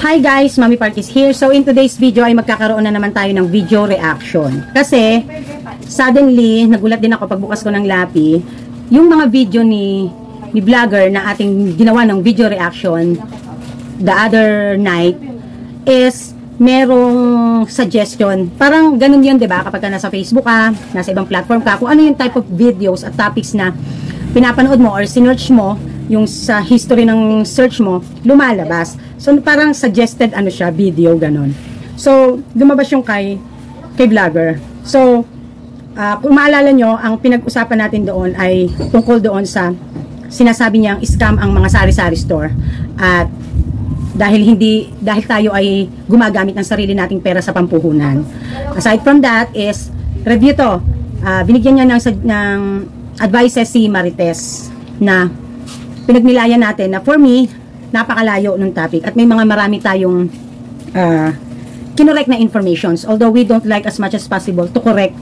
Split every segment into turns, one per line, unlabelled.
Hi guys, Mami Park is here. So in today's video ay magkakaroon na naman tayo ng video reaction. Kasi suddenly, nagulat din ako pagbukas ko ng Lapi, yung mga video ni vlogger na ating ginawa ng video reaction the other night is merong suggestion. Parang ganun yun, 'di ba? Kapag ka nasa Facebook ka, nasa ibang platform ka, kung ano yung type of videos at topics na pinapanood mo or sinearch mo, yung sa history ng search mo, lumalabas. So, parang suggested ano siya, video, ganun. So, lumabas yung kay vlogger. So, kung maalala nyo, ang pinag-usapan natin doon ay tungkol doon sa sinasabi niyang scam ang mga sari-sari store. At dahil tayo ay gumagamit ng sarili nating pera sa pampuhunan. Aside from that is, review to. Binigyan niya ng advices si Marites na pinagnilayan natin na for me, napakalayo ng topic at may marami tayong kinorek na informations. Although we don't like as much as possible to correct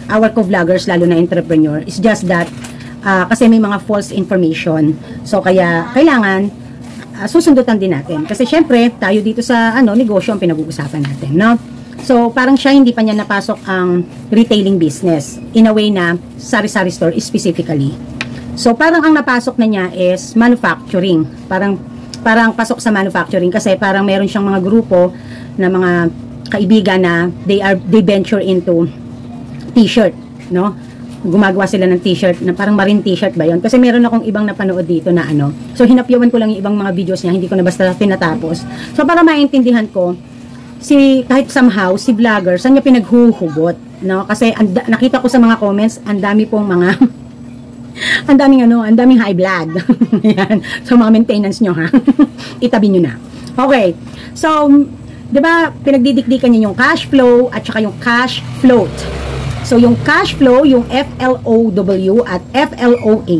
our co-vloggers, lalo na entrepreneur. It's just that kasi may mga false information. So kaya kailangan susundutan din natin. Kasi syempre, tayo dito sa negosyo ang pinag-uusapan natin, no? So parang siya hindi pa niya napasok ang retailing business in a way na sari-sari store specifically. So parang ang napasok na niya is manufacturing. Parang pasok sa manufacturing kasi parang meron siyang mga grupo na mga kaibigan na they venture into t-shirt, no? Gumagawa sila ng t-shirt na parang marine t-shirt ba yun? Kasi meron akong ibang napanood dito na So hinapyawan ko lang yung ibang mga videos niya, hindi ko na basta tinatapos. So para maintindihan ko, kahit somehow, si vlogger, saan niya pinaghuhugot, no? Kasi nakita ko sa mga comments, ang dami pong mga ang daming high blood. Yan. So mga maintenance nyo ha. Itabi nyo na. Okay. So, 'di ba, pinagdidikdikan niya yung cash flow at saka yung cash float. So yung cash flow, yung FLOW at FLOAT.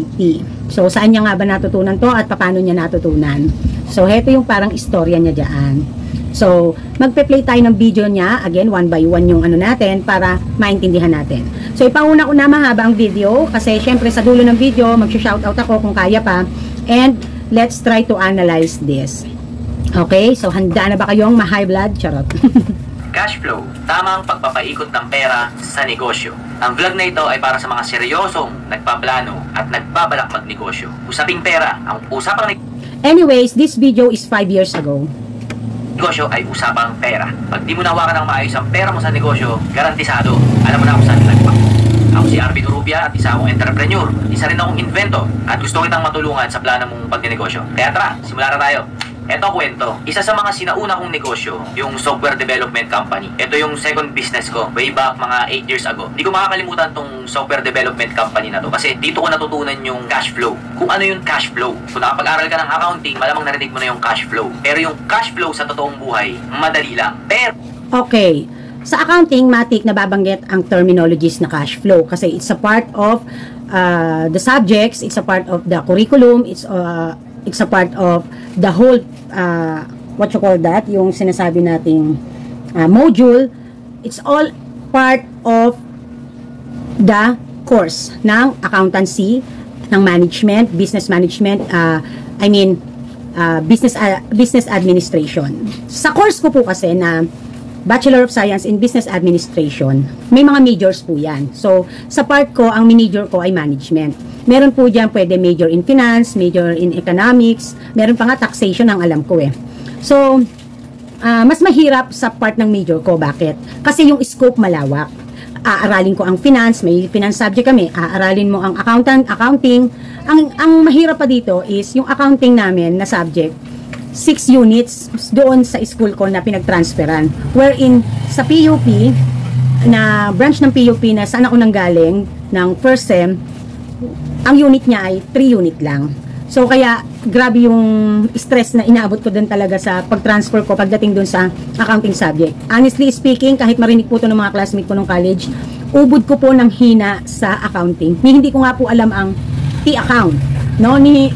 So saan niya nga ba natutunan to at paano niya natutunan? So heto yung parang istorya niya diyan. So, magpe-play tayo ng video niya, again, one by one yung natin, para maintindihan natin. So, ipauna ko na mahaba ang video, kasi syempre sa dulo ng video, mag-shoutout ako kung kaya pa, and let's try to analyze this. Okay? So, handa na ba kayong ma-high blood? Charot.
Cash flow, tamang pagpapaikot ng pera sa negosyo. Ang vlog na ito ay para sa mga seryosong nagpaplano at nagbabalak magnegosyo. Usaping pera, ang usapang
Anyways, this video is 5 years ago.
Negosyo ay usapang pera. Pag di mo nawakan ng maayos ang pera mo sa negosyo, garantisado. Alam mo na kung saan nagpa. Ako si Arvin Urubia at isa akong entrepreneur. Isa rin akong inventor at gusto kitang matulungan sa plano mong pagnegosyo. Kaya tara, simula na tayo. Ito kwento. Isa sa mga sinauna kong negosyo, yung software development company. Ito yung second business ko, way back mga 8 years ago. Hindi ko makakalimutan tong software development company na to kasi dito ko natutunan yung cash flow. Kung ano yung cash flow. Kung nakapag-aral ka ng accounting, malamang narinig mo na yung cash flow. Pero yung cash flow sa totoong buhay, madali lang. Pero
okay. Sa accounting, matik nababanggit ang terminologies na cash flow kasi it's a part of the subjects, it's a part of the curriculum, it's a part of the whole what you call that, yung sinasabi nating module. It's all part of the course ng accountancy, ng management, business management, business administration. Sa course ko po kasi na Bachelor of Science in Business Administration, may mga majors po yan. So, sa part ko, ang major ko ay management. Meron po dyan pwede major in finance, major in economics, meron pa nga taxation ang alam ko eh. So, mas mahirap sa part ng major ko. Bakit? Kasi yung scope malawak. Aaralin ko ang finance, may finance subject kami. Aaralin mo ang accounting. Ang mahirap pa dito is yung accounting namin na subject, 6 units doon sa school ko na pinag-transferan. Wherein sa PUP, na branch ng PUP na saan ako nanggaling, ng first sem, ang unit niya ay 3 unit lang. So kaya grabe yung stress na inaabot ko din talaga sa pag-transfer ko pagdating doon sa accounting subject. Honestly speaking, kahit marinig po ito ng mga classmate ko ng college, ubod ko po ng hina sa accounting. Hindi ko nga po alam ang T-account. No? Ni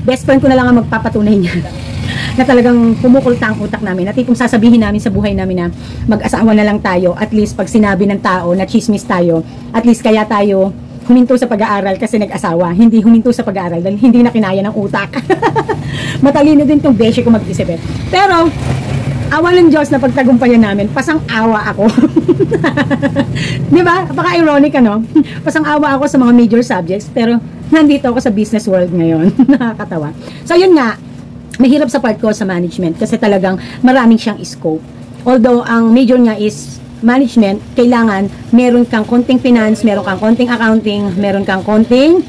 best friend ko na lang ang magpapatunay niya. Na talagang kumukulta ang utak namin. At tipong sasabihin namin sa buhay namin na mag-asawa na lang tayo. At least pag sinabi ng tao na chismis tayo, at least kaya tayo huminto sa pag-aaral kasi nag-asawa. Hindi huminto sa pag-aaral dahil hindi na kinaya ng utak. Matalino din tong beshi ko mag-isip eh. Pero, awa ng Diyos na pagtagumpayan namin, pasang-awa ako. Di ba? Napaka-ironic, ano? Pasang-awa ako sa mga major subjects, pero nandito ako sa business world ngayon. Nakakatawa. So, yun nga, mahirap sa part ko sa management kasi talagang maraming siyang scope. Although, ang major niya is management, kailangan meron kang konting finance, meron kang konting accounting, meron kang konting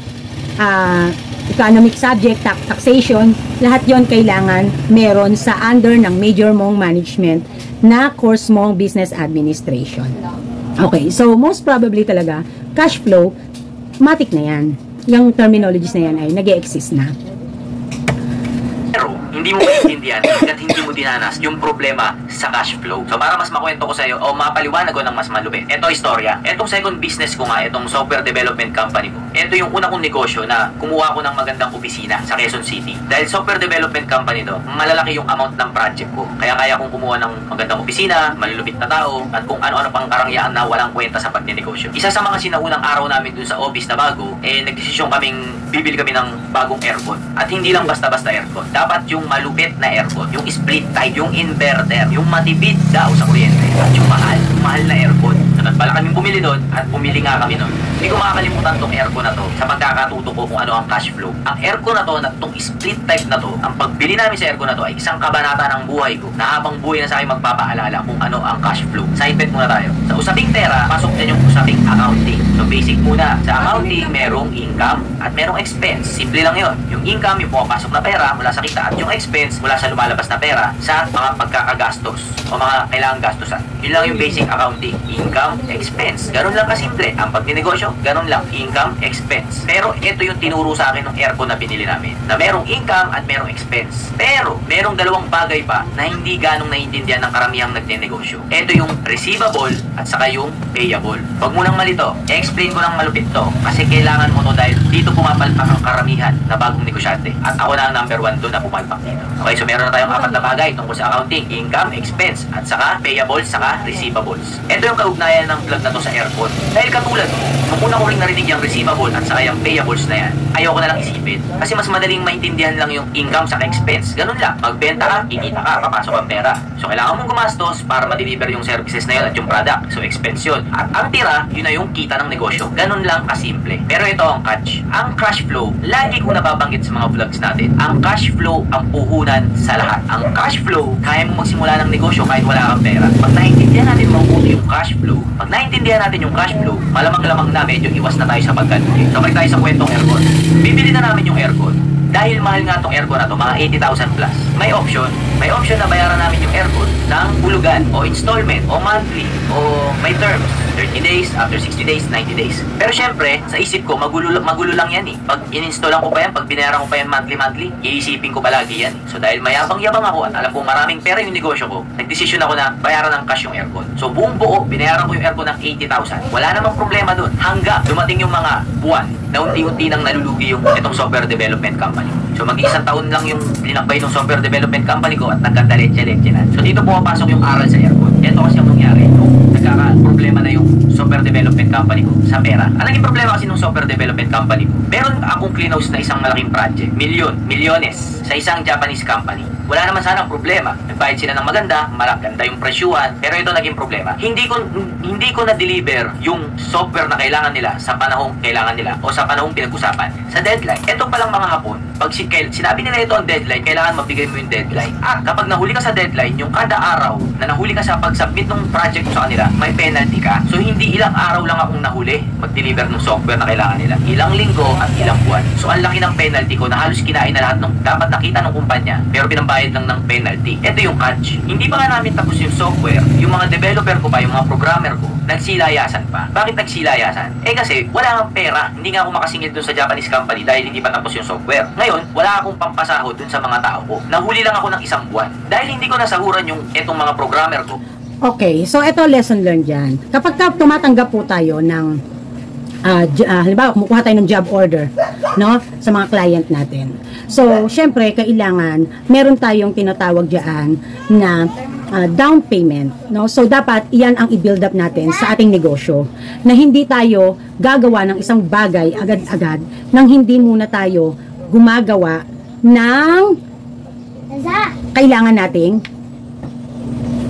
economic subject, taxation, lahat yon kailangan meron sa under ng major mong management na course mong business administration. Okay, so most probably talaga, cash flow, matik na yan. Yung terminologies na yan ay nag-e-exist na.
Pero, hindi mo maintindihan hanggat hindi mo dinanas yung problema sa cash flow. So, para mas makwento ko sa iyo o mapaliwanag ko ng mas malupit, ito istorya. Etong second business ko nga, itong software development company ko. Ito yung una kong negosyo na kumuha ko ng magandang opisina sa Quezon City. Dahil software development company to, malalaki yung amount ng project ko. Kaya kong kumuha ng magandang opisina, malulupit na tao, at kung ano-ano pang karangyaan na walang kwenta sa pagninegosyo. Isa sa mga sinaunang araw namin dun sa office na bago, nagdesisyon kaming bibili kami ng bagong aircon. At hindi lang basta-basta aircon. Dapat yung malupit na aircon, yung split type, yung inverter, yung matipid daw sa kuryente, at yung mahal na aircon. So, nagpala kaming bumili doon at bumili nga kami doon. Hindi ko makakalimutan tong aircon na to sa pagkakatuto ko kung ano ang cash flow. Ang aircon na to, na tong split type na to, ang pagbili namin sa aircon na to ay isang kabanata ng buhay ko na habang buhay na sa akin magpapaalala kung ano ang cash flow. Side bet muna tayo. Sa usaping pera, pasok din yung usaping accounting. So basic muna. Sa accounting, merong income at merong expense. Simple lang yon. Yung income, yung pumapasok na pera mula sa kita, at yung expense mula sa lumalabas na pera sa mga pagkakagastos o mga kailangang gastusan. Yun lang yung basic accounting. Income, expense. Ganun lang kasimple. Ang pagninegosyo, ganun lang. Income, expense. Pero ito yung tinuro sa akin ng aircon na binili namin. Na merong income at merong expense. Pero, merong dalawang bagay pa na hindi ganong naiintindihan ng karamihang nagninegosyo. Ito yung receivable at saka yung payable. Huwag mo nang malito. I-explain ko ng malupit to kasi kailangan mo to dahil dito pumapalpak ang karamihan na bagong negosyante. At ako na ang number 1 doon na pumapalpak dito. Okay, so meron na tayong apat na bagay tungkol sa accounting, income, expense, at saka payables, saka receivables. Ito yung kaugnayan ng vlog na to sa aircon. Dahil katulad mo, nung una ko rin narinig yung receivable at saka yung payables na yan, ayoko na lang isipin. Kasi mas madaling maintindihan lang yung income saka expense. Ganun lang. Magbenta ka, kikita ka, papasok ang pera. So kailangan mong gumastos para ma-deliver yung services na yun at yung product. So expense yun. At ang tira, yun na yung kita ng negosyo. Ganun lang kasimple. Pero ito ang catch. Ang cash flow, lagi kong nababanggit sa mga vlogs natin. Ang cash flow ang puhunan sa lahat. Ang cash flow, kaya mo magsimula ng negosyo kahit wala kang pera. Pag naintindihan natin mabuti yung cash flow, pag naintindihan natin yung cash flow, malamang-lamang na medyo iwas na tayo sa pagkalugi. So balik tayo sa kwentong aircon. Bibili na namin yung aircon. Dahil mahal nga tong aircon na to, mga 80,000 plus. May option na bayaran namin yung aircon ng hulugan o installment o monthly o may terms. 30 days, after 60 days, 90 days. Pero syempre, sa isip ko, magulo lang yan eh. Pag in-installan ko pa yan, pag binayaran ko pa yan monthly, iisipin ko palagi yan. So dahil mayabang-yabang ako at alam kong maraming pera yung negosyo ko, nagdesisyon ako na bayaran ng cash yung aircon. So buong buo, binayaran ko yung aircon ng 80,000. Wala namang problema doon. Hanggang dumating yung mga buwan na unti-unti nang nalulugi yung itong software development company. So mag-isang taon lang yung linakbay ng software development company ko at nagkandaletse-letse na. So dito pumapasok yung aral sa aircon. Ito kasi ang nangyari. Nagkaka-problema na yung software development company ko sa pera. Ang naging problema kasi ng software development company ko, meron akong cleanhouse na isang malaking project. Milyones sa isang Japanese company. Wala naman sana ang problema. Nagbayad sila ng maganda yung presyuhan, pero ito naging problema. Hindi ko na-deliver yung software na kailangan nila sa panahong kailangan nila o sa panahong pinag-usapan. Sa deadline, ito palang mga hapon, pag sinabi nila ito ang deadline, kailangan mabigay mo yung deadline. Kapag nahuli ka sa deadline, yung kada araw na nahuli ka sa pag-submit ng project sa kanila, may penalty ka. So hindi ilang araw lang akong nahuli mag-deliver ng software na kailangan nila. Ilang linggo at ilang buwan. So ang laki ng penalty ko na halos kinain na lahat ng dapat nakita ng kumpanya, pero pinambayad lang ng penalty. Ito yung catch. Hindi pa nga namin tapos yung software, yung mga developer ko pa, yung mga programmer ko, nagsilayasan pa. Bakit nagsilayasan? Kasi wala nga pera. Hindi nga ako makasingil dun sa Japanese company dahil hindi pa tapos yung software. Ngayon, wala akong pampasahod dun sa mga tao ko. Nahuli lang ako ng isang buwan. Dahil hindi ko nasahuran yung etong mga programmer ko.
Okay, so ito lesson learned dyan. Kapag tumatanggap po tayo ng halimbawa, kumukuha tayo ng job order, no, sa mga client natin. So, syempre, kailangan, meron tayong tinatawag dyan na down payment, no? So dapat iyan ang i-build up natin sa ating negosyo, na hindi tayo gagawa ng isang bagay agad-agad nang hindi muna tayo gumagawa ng kailangan nating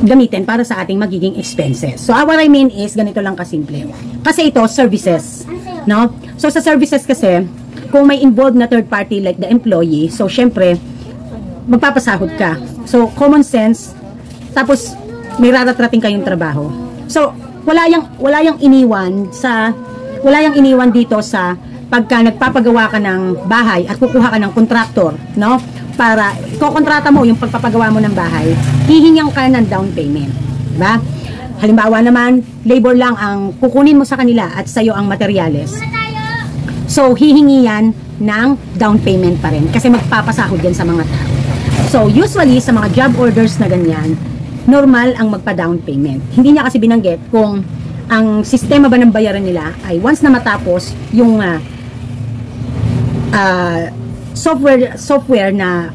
gamitin para sa ating magiging expenses. So what I mean is ganito lang kasimple. Kasi ito services, no? So sa services kasi kung may involved na third party like the employee, so syempre magpapasahod ka. So common sense. Tapos may raratrating kayong trabaho. So wala yang iniwan dito sa pagka nagpapagawa ka ng bahay at kukuha ka ng contractor, no? Para ikokontrata mo yung pagpapagawa mo ng bahay, hihingan ka ng down payment, diba? Halimbawa naman, labor lang ang kukunin mo sa kanila at sa'yo ang materyales. So hihingi yan ng down payment pa rin kasi magpapasahod yan sa mga tao. So usually sa mga job orders na ganyan, normal ang magpa-down payment. Hindi niya kasi binanggit kung ang sistema ba ng bayaran nila ay once na matapos yung software na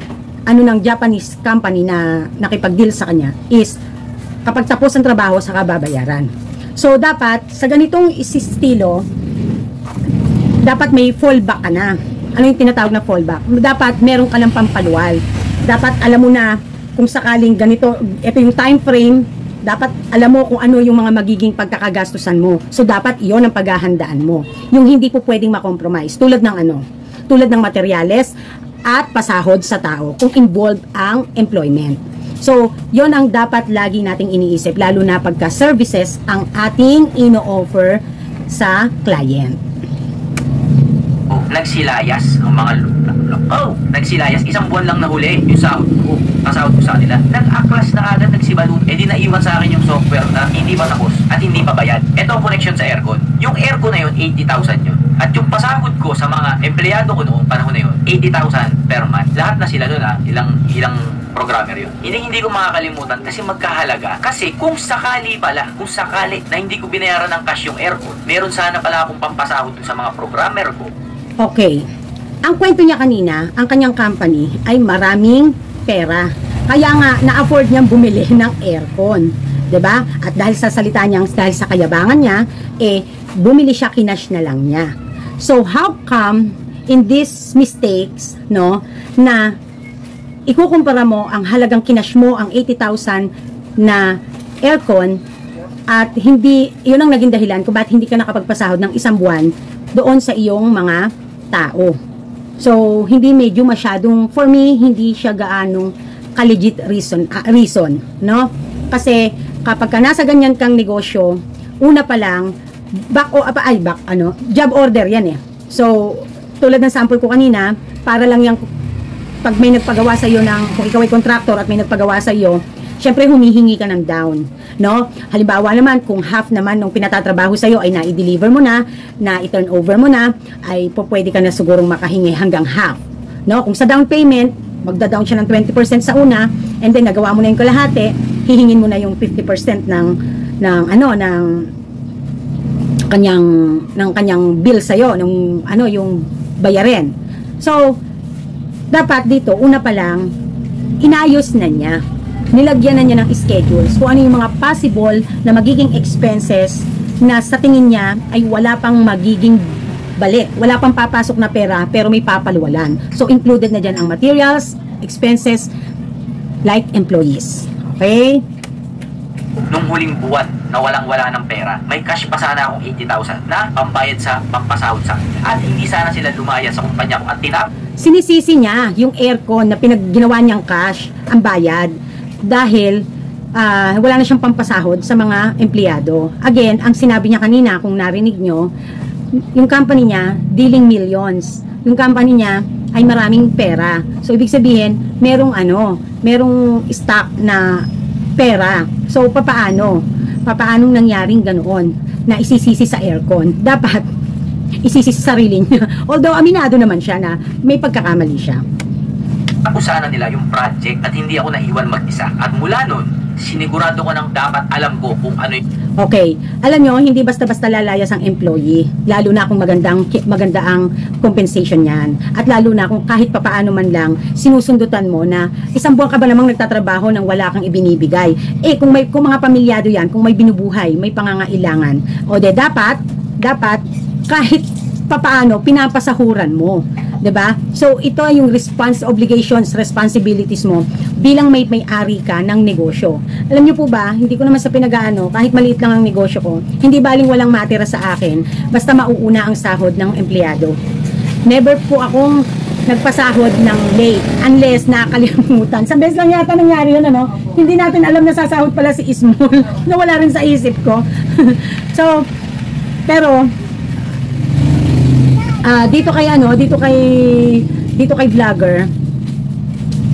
ano ng Japanese company na nakipag-deal sa kanya is kapag tapos ang trabaho saka babayaran. So dapat sa ganitong estilo dapat may fallback ka na. Ano yung tinatawag na fallback? Dapat meron ka ng pampaluwal. Dapat alam mo na kung sakaling ganito, ito yung time frame, dapat alam mo kung ano yung mga magiging pagkakagastusan mo. So, dapat iyon ang paghahandaan mo. Yung hindi po pwedeng makompromise. Tulad ng tulad ng materyales at pasahod sa tao kung involved ang employment. So, yon ang dapat lagi nating iniisip, lalo na pagka services ang ating ino-offer sa client.
Nagsilayas ang mga nagsilayas, isang buwan lang nahuli yung sahod ko, pasahod ko sa kanila. Nag-aklas na agad, nagsibalun, di naiwan sa akin yung software na hindi pa tapos at hindi pa bayad. Ito ang connection sa aircon. Yung aircon na yun, 80,000 yun. At yung pasahod ko sa mga empleyado ko noong panahon na yun, 80,000 per month. Lahat na sila doon ilang programmer yun. Hindi ko makakalimutan kasi magkahalaga. Kasi kung sakali na hindi ko binayaran ng cash yung aircon, meron sana pala akong pampasahod sa mga programmer ko.
Okay. Ang kwento niya kanina, ang kanyang company ay maraming pera. Kaya nga, na-afford niyang bumili ng aircon. 'Di ba? At dahil sa salita niya, dahil sa kayabangan niya, bumili siya, kinash na lang niya. So, how come in these mistakes, no, na ikukumpara mo ang halagang kinash mo, ang 80,000 na aircon, at hindi, yun ang naging dahilan kung bakit hindi ka nakapagpasahod ng isang buwan doon sa iyong mga tao. So, hindi medyo masyadong, for me, hindi siya gaanong ka-legit reason, no? Kasi, kapag ka nasa ganyan kang negosyo, una pa lang, job order yan eh. So, tulad ng sample ko kanina, para lang yung, pag may nagpagawa sa iyo kung ikaw ay contractor at may nagpagawa sa iyo, syempre humihingi ka ng down, no? Halimbawa naman, kung half naman ng pinatatrabaho sa iyo ay na-i-deliver mo na i-turn over mo na, ay pwede ka na sigurong makahingi hanggang half, no? Kung sa down payment, magda-down siya ng 20% sa una, and then nagawa mo na yung kalahati, hihingin mo na yung 50% ng kanyang bill sa iyo, yung bayarin. So, dapat dito, una pa lang, inayos na niya. Nilagyan na niya ng schedules kung ano yung mga possible na magiging expenses na sa tingin niya ay wala pang magiging balik, wala pang papasok na pera pero may papaluwalan. So included na dyan ang materials, expenses, like employees. Okay?
Nung huling buwan na walang-wala ng pera, may cash pa sana akong 80,000 na pambayad sa pampasahod sa akin. At hindi sana sila lumaya sa kumpanya ko at
sinisisi niya yung aircon na ginawa niyang cash ang bayad dahil wala na siyang pampasahod sa mga empleyado. Again, ang sinabi niya kanina, kung narinig nyo, yung company niya, dealing millions. Yung company niya ay maraming pera. So, ibig sabihin, merong stock na pera. So, papaanong nangyaring ganoon na isisisi sa aircon? Dapat, isisisi sa sarili niya. Although, aminado naman siya na may pagkakamali siya.
Ako sana nila yung project at hindi ako naiwan mag-isa. At mula nun, sinigurado ko ng dapat alam ko kung ano yung
Okay, alam nyo, hindi basta-basta lalayas ang employee, lalo na kung maganda ang compensation niyan, at lalo na kung kahit papaano man lang, sinusundutan mo na isang buwan ka ba namang nagtatrabaho nang wala kang ibinibigay. Kung mga pamilyado yan, kung may binubuhay, may pangangailangan, o dapat, kahit papaano, pinapasahuran mo. 'Di ba? So, ito ay yung responsibilities mo bilang may-ari ka ng negosyo. Alam niyo po ba, hindi ko naman sa pinag-aano, kahit maliit lang ang negosyo ko, hindi baling walang matira sa akin, basta mauuna ang sahod ng empleyado. Never po akong nagpasahod ng late, unless nakakalimutan. Sa beses lang yata nangyari yun, ano? Hindi natin alam na sasahod pala si Ismol, na wala rin sa isip ko. So, pero, dito kay vlogger,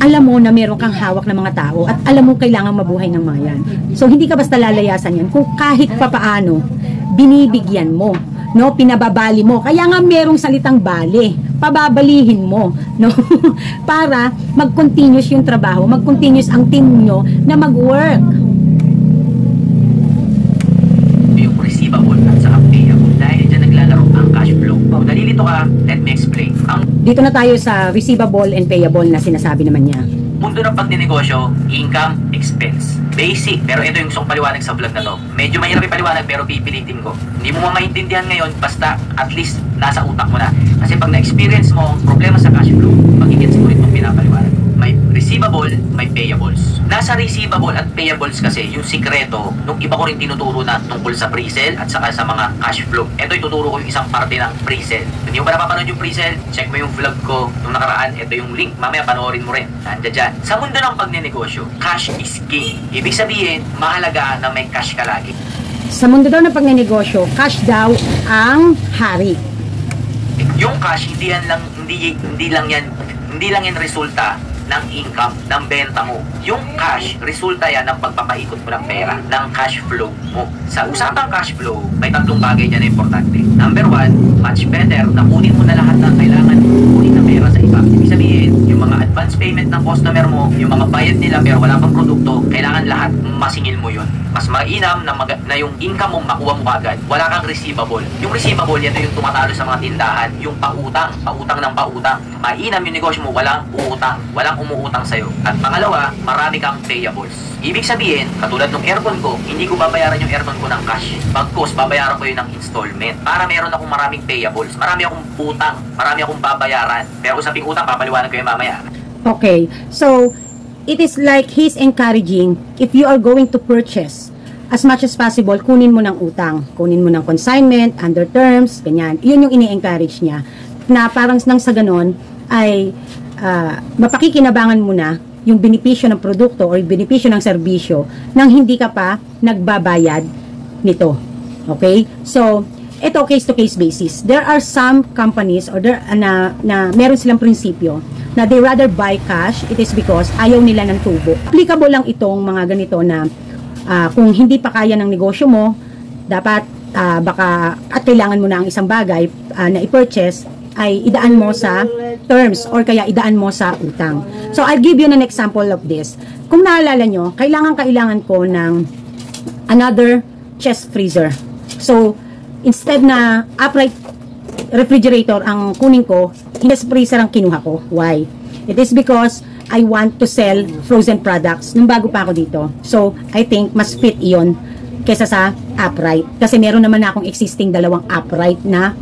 alam mo na meron kang hawak ng mga tao at alam mo kailangan mabuhay ng mga yan. So hindi ka basta lalayasan yan kung kahit papaano binibigyan mo, no, pinababali mo. Kaya nga merong salitang bali, pababalihin mo, no? Para mag-continuous yung trabaho, mag-continuous ang team nyo na mag-work.
Yung receivable at saka payable dahil dyan naglalaro ang cash flow. Kung nalilito ka, let me explain.
Dito na tayo sa receivable and payable na sinasabi naman niya.
Mundo ng pagninegosyo, income, expense. Basic, pero ito yung gusto kong paliwanag sa vlog na to. Medyo mahirap ipaliwanag pero pipilitin ko. Hindi mo maintindihan ngayon basta at least nasa utak mo na. Kasi pag na-experience mo problema sa cash flow, magigets mo rin itong pinapaliwanag. May receivable, may payables. Nasa receivable at payables kasi yung sikreto nung iba ko rin tinuturo na tungkol sa pre-sale at saka sa mga cash flow. Ito ituturo ko yung isang parte ng pre-sale. Kung hindi mo ba napapanood yung pre-sale, check mo yung vlog ko nung nakaraan. Ito yung link. Mamaya panoorin mo rin. Nandiyan dyan. Sa mundo ng pagnenegosyo, cash is king. Ibig sabihin, mahalaga na may cash ka lagi.
Sa mundo daw ng pagnenegosyo, cash daw ang hari.
Yung cash, hindi lang yan resulta ng income, ng benta mo. Yung cash, resulta yan ng pagpapaikot mo ng pera, ng cash flow mo. Sa usapang cash flow, may tatlong bagay dyan na importante. Number one, much better na kunin mo na lahat ng kailangan kunin na pera sa iba. Ibig sabihin, yung mga advance payment ng customer mo, yung mga bayad nila pero wala pang produkto, kailangan lahat masingil mo yun. Mas mainam na yung income mo makuha mo agad. Wala kang receivable. Yung receivable, yan yung tumatalo sa mga tindahan. Yung pautang ng pautang. Mainam yung negosyo mo, walang uutang. Walang umuutang sa'yo. At pangalawa, marami kang payables. Ibig sabihin, katulad ng aircon ko, hindi ko babayaran yung aircon ko ng cash. Pagkos, babayaran ko yun ng installment. Para meron akong maraming payables. Marami akong utang. Marami akong babayaran. Pero usaping utang, papaliwanag ko yung mamaya.
Okay, so it is like he's encouraging, if you are going to purchase, as much as possible, kunin mo ng utang, kunin mo ng consignment, under terms, ganyan. Yun yung ini-encourage niya. Na parang nang sa ganon, ay mapakikinabangan mo na yung benepisyo ng produkto or benepisyo ng serbisyo nang hindi ka pa nagbabayad nito. Okay? So, ito case-to-case basis. There are some companies or na meron silang prinsipyo na they rather buy cash. It is because ayaw nila ng tubo. Applicable lang itong mga ganito na kung hindi pa kaya ng negosyo mo, dapat baka at kailangan mo na ang isang bagay na i-purchase, ay idaan mo sa terms or kaya idaan mo sa utang. So, I'll give you an example of this. Kung naalala nyo, kailangan ko ng another chest freezer. So, instead na upright refrigerator ang kunin ko, chest freezer ang kinuha ko. Why? It is because I want to sell frozen products nung bago pa ako dito. So, I think mas fit iyon kesa sa upright. Kasi meron naman na akong existing dalawang upright na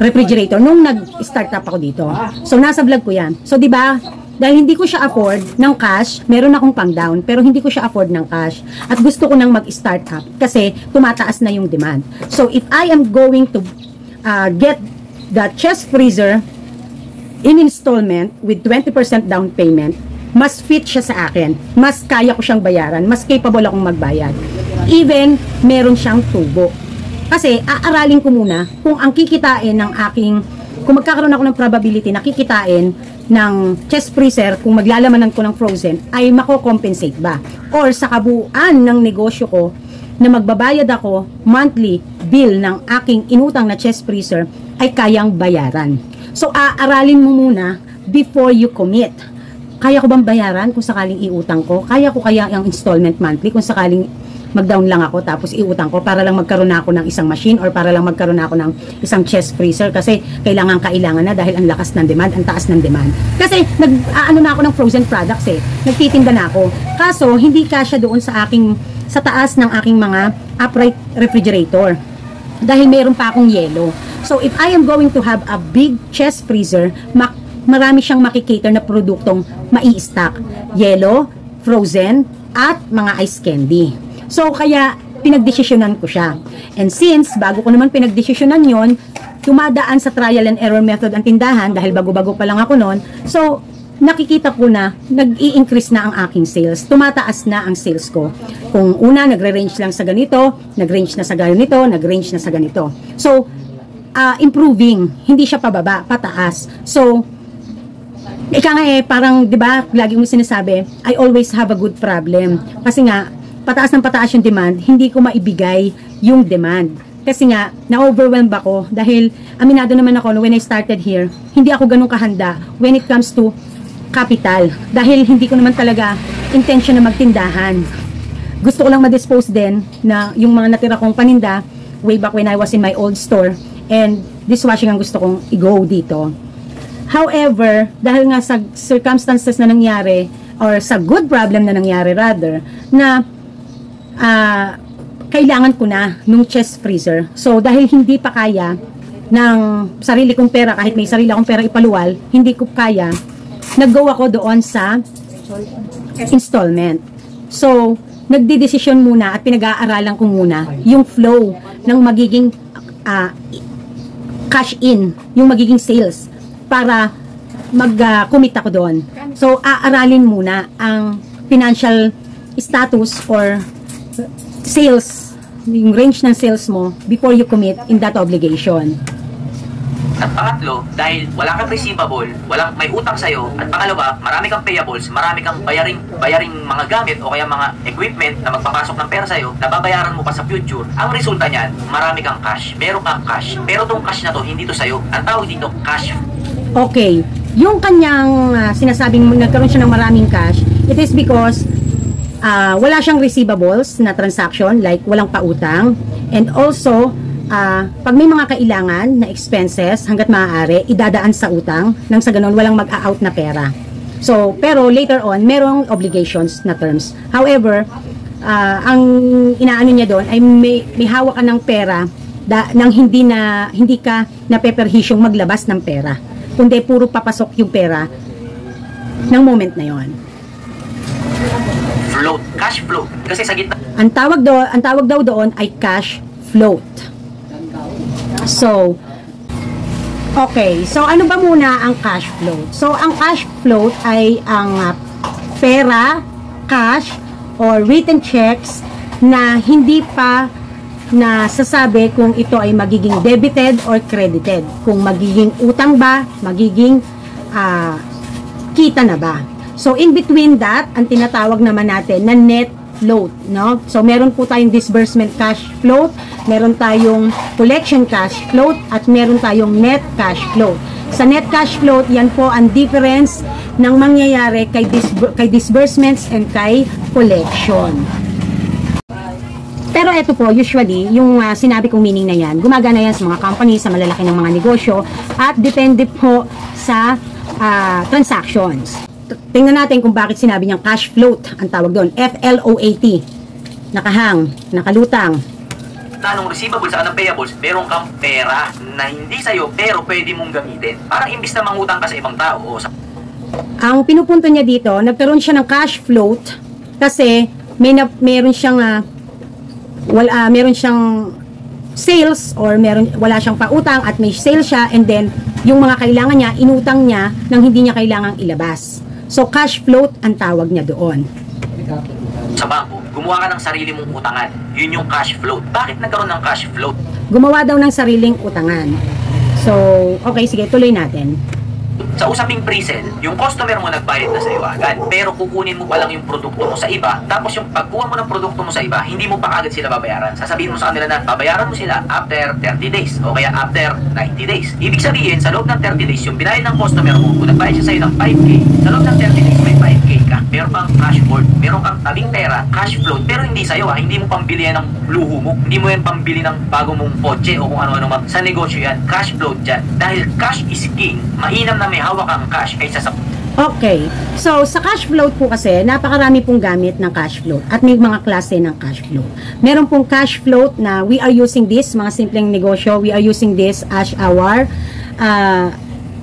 refrigerator nung nag-start up ako dito. So, nasa vlog ko yan. So, di ba, dahil hindi ko siya afford ng cash, meron akong pang down, pero hindi ko siya afford ng cash. At gusto ko nang mag-start up kasi tumataas na yung demand. So, if I am going to get the chest freezer in installment with 20% down payment, mas fit siya sa akin. Mas kaya ko siyang bayaran. Mas capable akong magbayad. Even, meron siyang tubo. Kasi, aaralin ko muna kung ang kikitain ng aking, kung magkakaroon ako ng probability na kikitain ng chest freezer, kung maglalamanan ko ng frozen, ay mako-compensate ba? Or sa kabuuan ng negosyo ko, na magbabayad ako monthly bill ng aking inutang na chest freezer, ay kayang bayaran. So, aaralin mo muna before you commit. kaya ko bang bayaran kung sakaling iutang ko? Kaya ko kaya yung installment monthly kung sakaling mag-down lang ako tapos iutang ko para lang magkaroon na ako ng isang machine or para lang magkaroon na ako ng isang chest freezer kasi kailangan na dahil ang lakas ng demand, ang taas ng demand. Kasi nag-aano na ako ng frozen products nagtitinda na ako. Kaso hindi kasya doon sa taas ng aking mga upright refrigerator dahil meron pa akong yelo. So if I am going to have a big chest freezer, marami siyang makikater na produktong mai-stock. Yelo, frozen, at mga ice candy. So, kaya pinagdesisyonan ko siya. And since, bago ko naman pinagdesisyonan yon, tumadaan sa trial and error method ang tindahan dahil bago-bago pa lang ako noon. So, nakikita ko na nag-i-increase na ang aking sales. Tumataas na ang sales ko. Kung una, nagre-range lang sa ganito, nag-range na sa ganito, nag-range na sa ganito. So, improving. Hindi siya pababa, pataas. So, ika nga parang, di ba, lagi kong sinasabi, I always have a good problem. Kasi nga, pataas ng pataas yung demand, hindi ko maibigay yung demand. Kasi nga, na-overwhelmed ako dahil aminado naman ako when I started here, hindi ako ganun kahanda when it comes to capital. Dahil hindi ko naman talaga intention na magtindahan. Gusto ko lang ma-dispose din na yung mga natira kong paninda way back when I was in my old store and dishwashing ang gusto kong i-go dito. However, dahil nga sa circumstances na nangyari or sa good problem na nangyari rather, na kailangan ko na nung chest freezer. So, dahil hindi pa kaya ng sarili kong pera, kahit may sarili akong pera ipaluwal, hindi ko kaya, nag-go ako doon sa installment. So, nagdidesisyon muna at pinag-aaralan ko muna yung flow ng magiging cash in, yung magiging sales para mag-commit ako doon. So, aaralin muna ang financial status or sales, yung range ng sales mo before you commit in that obligation.
At pangatlo, dahil wala kang receivable, may utang sa'yo, at pangalawa, marami kang payables, marami kang bayaring mga gamit o kaya mga equipment na magpapasok ng pera sa'yo, na babayaran mo pa sa future, ang resulta niyan, marami kang cash, meron kang cash, pero tong cash na to, hindi to sa'yo. Ang tawag dito, cash.
Okay, yung kanyang sinasabing nagkaroon siya ng maraming cash, it is because wala siyang receivables na transaction, like walang pautang, and also, pag may mga kailangan na expenses, hanggat maaari, idadaan sa utang, nang sa ganun, walang mag-a-out na pera. So, pero later on, merong obligations na terms. However, ang inaano niya doon ay may hawak ka ng pera nang hindi ka napeperhisyong maglabas ng pera. Kundi puro papasok yung pera ng moment na yon.
Float, cash float. Kasi sa gitna.
Ang tawag daw doon ay cash float. So, okay. So, ano ba muna ang cash float? So, ang cash float ay ang pera, cash, or written checks na hindi pa nasasabi kung ito ay magiging debited or credited. Kung magiging utang ba, magiging kita na ba. So, in between that, ang tinatawag naman natin na net float, no? So, meron po tayong disbursement cash float, meron tayong collection cash float, at meron tayong net cash float. Sa net cash float, yan po ang difference ng mangyayari kay disbursements and kay collection. Pero ito po, usually, yung sinabi kong meaning na yan, gumagana yan sa mga company, sa malalaki ng mga negosyo, at depende po sa transactions. Tingnan natin kung bakit sinabi niyang cash float, ang tawag doon, F-L-O-A-T. Nakahang, nakalutang.
Anong receivable sa anong payables, meron kang pera na hindi sa'yo, pero pwede mong gamitin. Parang imbis na mangutang ka sa ibang tao.
Ang pinupunto niya dito, nagkaroon siya ng cash float kasi meron siyang sales or wala siyang pautang at may sales siya, and then yung mga kailangan niya, inutang niya nang hindi niya kailangang ilabas. So, cash float ang tawag niya doon.
Sa bangko, gumawa ka ng sarili mong utangan. Yun yung cash float. Bakit nagkaroon ng cash float?
Gumawa daw ng sariling utangan. So, okay, sige, tuloy natin.
Sa usaping pre-sale, yung customer mo nagbayad na sa'yo agad, pero kukunin mo pa lang yung produkto mo sa iba, tapos yung pagkuha mo ng produkto mo sa iba, hindi mo pa agad sila babayaran. Sasabihin mo sa kanila na babayaran mo sila after 30 days o kaya after 90 days. Ibig sabihin, sa loob ng 30 days, yung binayad ng customer mo, kung nagbayad siya sa'yo ng 5K, sa loob ng 30 days may 5K ka. Meron kang cash float, meron kang tabing pera, cash float, pero hindi sa'yo hindi mo pambili yan ng luho mo, hindi mo yan pambili ng bago mong kotse o kung ano-ano man. Sa negosyo yan, cash float dyan. Dahil cash is king, mainam na may hawak ang cash kaysa sa...
Okay. So, sa cash float po kasi, napakarami pong gamit ng cash float at may mga klase ng cash float. Meron pong cash float na we are using this, mga simpleng negosyo, we are using this as our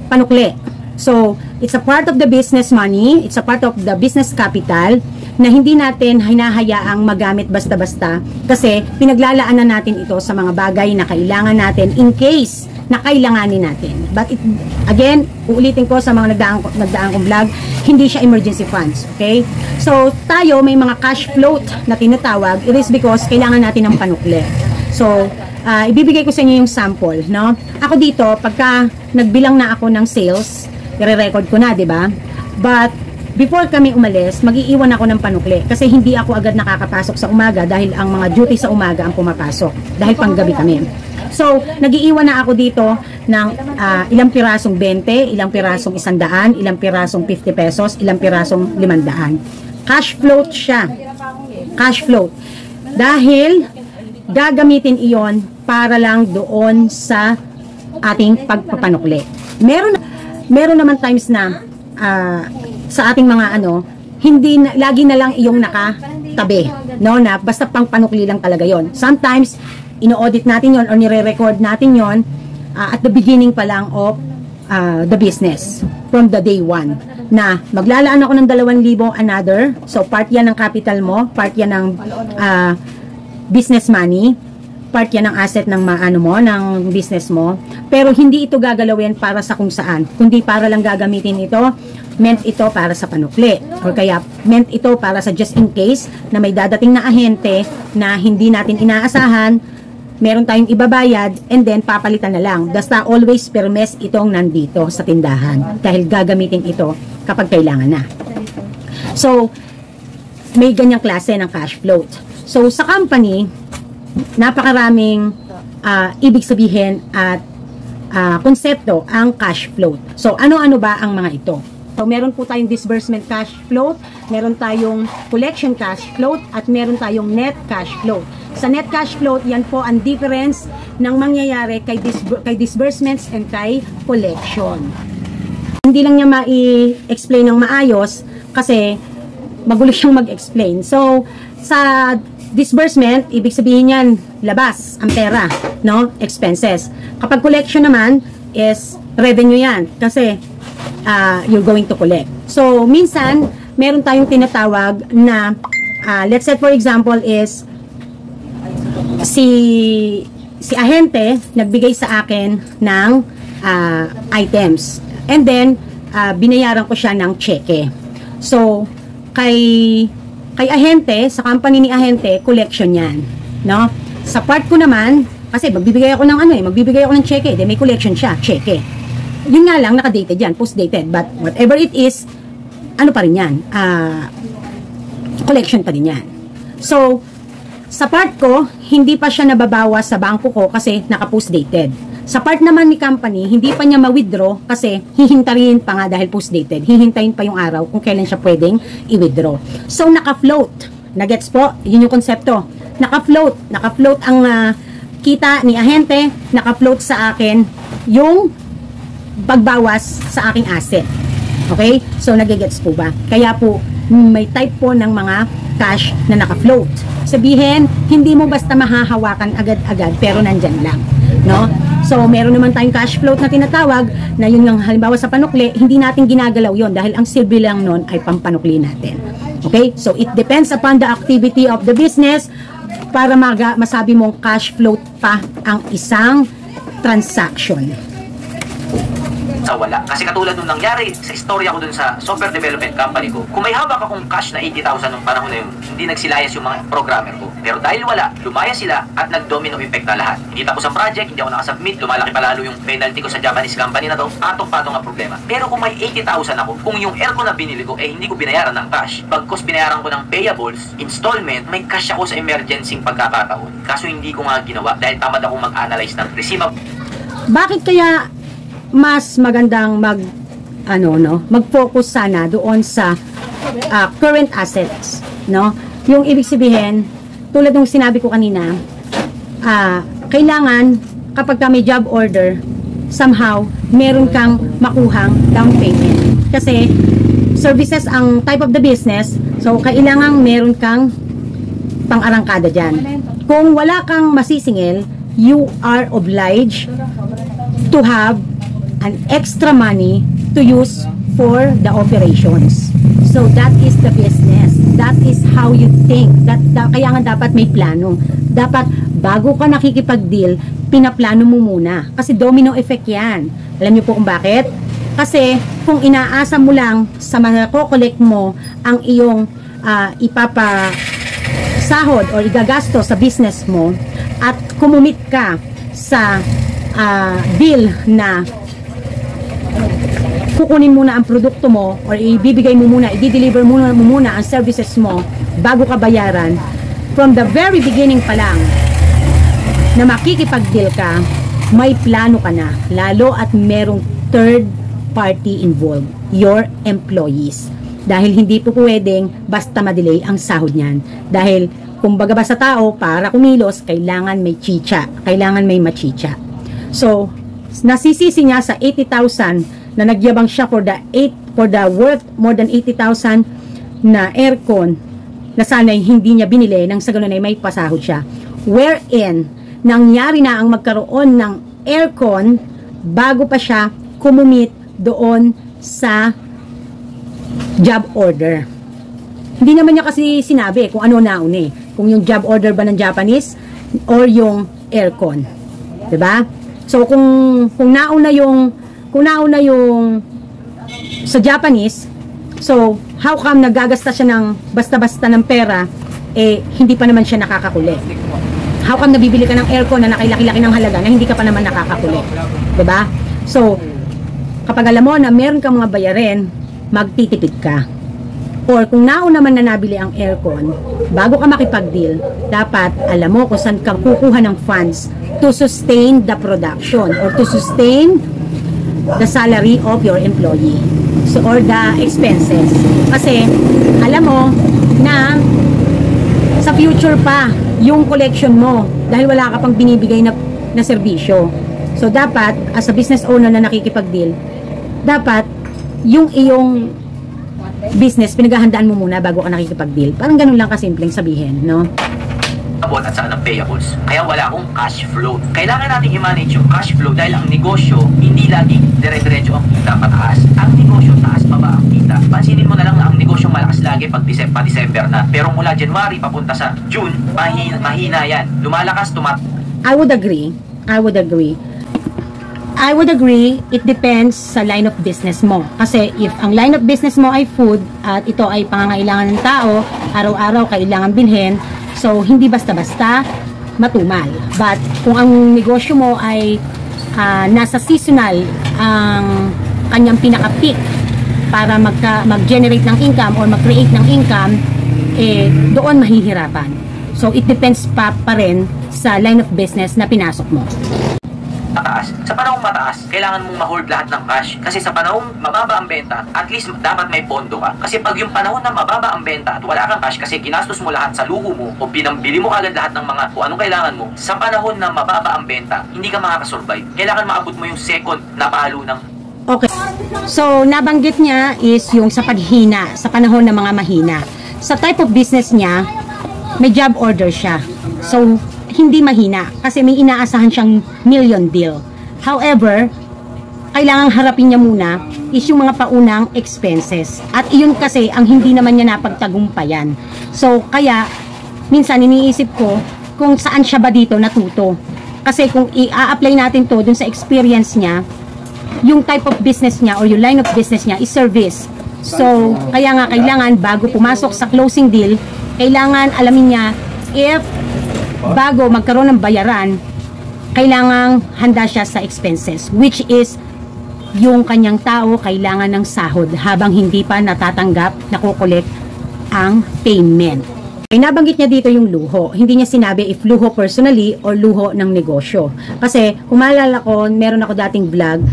panukli. So, it's a part of the business money, it's a part of the business capital na hindi natin hinahayaang magamit basta-basta kasi pinaglalaanan natin ito sa mga bagay na kailangan natin in case na kailanganin natin. But again, uulitin ko sa mga nagdaan kong vlog, hindi siya emergency funds. Okay? So, tayo may mga cash float na tinatawag. It is because kailangan natin ng panukli. So, ibibigay ko sa inyo yung sample. No? Ako dito, pagka nagbilang na ako ng sales, i-record ko na, di ba? But, before kami umalis, mag-iiwan ako ng panukli. Kasi hindi ako agad nakakapasok sa umaga dahil ang mga duty sa umaga ang pumapasok. Dahil panggabi kami. So, nag-iiwan na ako dito ng ilang pirasong 20, ilang pirasong 100, ilang pirasong 50 pesos, ilang pirasong 500. Cash float siya. Cash float. Dahil, gagamitin iyon para lang doon sa ating pagpapanukli. Meron naman times na sa ating mga hindi na, lagi na lang iyong nakatabi, no, na basta pang panukli lang talaga yon. Sometimes ino-audit natin yon or nire-record natin yon at the beginning pa lang of the business from the day 1 na maglalaan ako ng 2,000 another, so part yan ng capital mo, part yan ng business money, part yan ng asset ng ng business mo, pero hindi ito gagalawin para sa kung saan, kundi para lang gagamitin ito, meant ito para sa panukli, or kaya meant ito para sa just in case na may dadating na ahente na hindi natin inaasahan, meron tayong ibabayad, and then papalitan na lang. Basta always permes itong nandito sa tindahan dahil gagamitin ito kapag kailangan na. So, may ganyang klase ng cash float. So, sa company, napakaraming ibig sabihin at konsepto ang cash float. So, ano-ano ba ang mga ito? So, meron po tayong disbursement cash float, meron tayong collection cash float, at meron tayong net cash float. Sa net cash float, yan po ang difference ng mangyayari kay disbursements and kay collection. Hindi lang niya ma-explain ng maayos kasi magulo siyang mag-explain. So, sa disbursement, ibig sabihin yan, labas ang pera, no? Expenses. Kapag collection naman, is revenue yan. Kasi, you're going to collect. So, minsan, meron tayong tinatawag na, let's say for example is, si ahente, nagbigay sa akin ng items. And then, binayaran ko siya ng cheque. So, kay ahente, sa company ni ahente, collection yan. No? Sa part ko naman, kasi magbibigay ako ng magbibigay ako ng cheque, then may collection siya, cheque. Yun nga lang, naka-dated yan, post-dated. But whatever it is, ano pa rin yan? Collection pa rin yan. So, sa part ko, hindi pa siya nababawas sa bangko ko kasi naka-post-dated. Sa part naman ni company, hindi pa niya ma-withdraw kasi hihintayin pa nga dahil post-dated. Hihintayin pa yung araw kung kailan siya pwedeng i-withdraw. So, naka-float. Nagets po? Yun yung konsepto. Naka-float. Naka-float ang kita ni ahente. Naka-float sa akin yung pagbawas sa aking asset. Okay? So, nagigets po ba? Kaya po, may type po ng mga cash na naka-float. Sabihin, hindi mo basta mahahawakan agad-agad, pero nandyan lang. No? So, meron naman tayong cash float na tinatawag, na yun yung halimbawa sa panukli, hindi natin ginagalaw yon dahil ang silbi lang nun ay pampanukli natin. Okay? So, it depends upon the activity of the business para masabi mong cash float pa ang isang transaction.
sa wala. Kasi katulad nung nangyari sa istorya ko dun sa software development company ko, kung may hawak akong cash na 80,000 nung panahon na yun, hindi nagsilayas yung mga programmer ko. Pero dahil wala, lumaya sila at nag-domino effect na lahat. Hindi tapos ang project, hindi ako nakasubmit, lumalaki palalo yung penalty ko sa Japanese company na to, patong-patong ang problema. Pero kung may 80,000 ako, kung yung aircon na binili ko, hindi ko binayaran ng cash. Bagkos binayaran ko ng payables, installment, may cash ako sa emergency pagkakataon. Kaso hindi ko nga ginawa dahil tamad akong mag-analyze ng receivable.
Bakit kaya mas magandang mag-focus sana doon sa current assets, no? Yung ibig sabihin, tulad ng sinabi ko kanina, kailangan kapag may job order, somehow meron kang makuhang down payment. Kasi services ang type of the business, so kailangan meron kang pang-arangkada dyan. Kung wala kang masisingil, you are obliged to have an extra money to use for the operations. So that is the business. That is how you think. Kaya nga dapat may plano. Dapat bago ka nakikipag-deal, pinaplano mo muna. Kasi domino effect yan. Alam niyo po kung bakit? Kasi kung inaasa mo lang sa mako-collect mo ang iyong ipapasahod o igagasto sa business mo at kumumit ka sa bill na kukunin muna ang produkto mo or ibibigay mo muna, i-deliver mo muna ang services mo bago ka bayaran, from the very beginning pa lang na makikipag-deal ka, may plano ka na, lalo at merong third party involved, your employees. Dahil hindi po pwedeng basta ma-delay ang sahod niyan. Dahil kumbaga ba sa tao, para kumilos, kailangan may chicha, kailangan may machicha. So, nasisisi niya sa 80,000 na nagyabang siya for the worth more than 80,000 na aircon na sana'y hindi niya binili nang sa ganun ay may pasahod siya. Wherein, nangyari na ang magkaroon ng aircon bago pa siya kumumit doon sa job order. Hindi naman niya kasi sinabi kung ano nauna eh. Kung yung job order ba ng Japanese or yung aircon. 'Di ba? So kung nauna yung sa Japanese, so how come nagagasta siya ng basta-basta ng pera hindi pa naman siya nakakakuli? How come nabibili ka ng aircon na nakilaki-laki ng halaga na hindi ka pa naman nakakakuli? 'Di ba? So kapag alam mo na meron kang mga bayarin, magtitipid ka. Or kung nauna man na nabili ang aircon, bago ka makipag-deal, dapat alam mo kung saan ka kukuha ng funds to sustain the production or to sustain the salary of your employee. So, or the expenses. Kasi, alam mo na sa future pa yung collection mo dahil wala ka pang binibigay na serbisyo. So, dapat, as a business owner na nakikipag-deal, dapat yung iyong business, pinaghahandaan mo muna bago ka nakikipag-deal. Parang ganun lang kasimpleng sabihin, no?
At saka ng payables. Kaya wala akong cash flow. Kailangan natin i-manage yung cash flow dahil ang negosyo, hindi lagi dire-diretso ang kita pataas. Ang negosyo, taas pa ba ang kita? Pansinin mo na lang na ang negosyo malakas lagi pag December na. Pero mula January papunta sa June, mahina yan. Lumalakas,
I would agree. It depends sa line of business mo. Kasi if ang line of business mo ay food at ito ay pangangailangan ng tao, araw-araw kailangan bilhin, so hindi basta-basta matumal. But kung ang negosyo mo ay nasa seasonal ang kanyang pinaka-peak para mag-generate ng income or mag-create ng income, doon mahihirapan. So it depends pa rin sa line of business na pinasok mo.
Mataas. Sa panahong mataas, kailangan mong ma-hold lahat ng cash. Kasi sa panahong mababa ang benta, at least dapat may pondo ka. Kasi pag yung panahon na mababa ang benta at wala kang cash kasi ginastos mo lahat sa luho mo o pinambili mo agad lahat ng mga kung anong kailangan mo, sa panahon na mababa ang benta, hindi ka makakasurvive. Kailangan maabot mo yung second na palo ng...
Okay. So, nabanggit niya is yung sa paghina, sa panahon ng mga mahina. Sa type of business niya, may job order siya. So, hindi mahina kasi may inaasahan siyang million deal. However, kailangang harapin niya muna is yung mga paunang expenses. At iyon kasi ang hindi naman niya napagtagumpayan. So, kaya minsan iniisip ko kung saan siya ba dito natuto. Kasi kung i-apply natin to dun sa experience niya, yung type of business niya or yung line of business niya is service. So, kaya nga kailangan bago pumasok sa closing deal, kailangan alamin niya if bago magkaroon ng bayaran, kailangan handa siya sa expenses, which is yung kanyang tao kailangan ng sahod habang hindi pa natatanggap, nakukulit ang payment. Ay nabanggit niya dito yung luho. Hindi niya sinabi if luho personally or luho ng negosyo. Kasi kung maalala ko, meron ako dating vlog,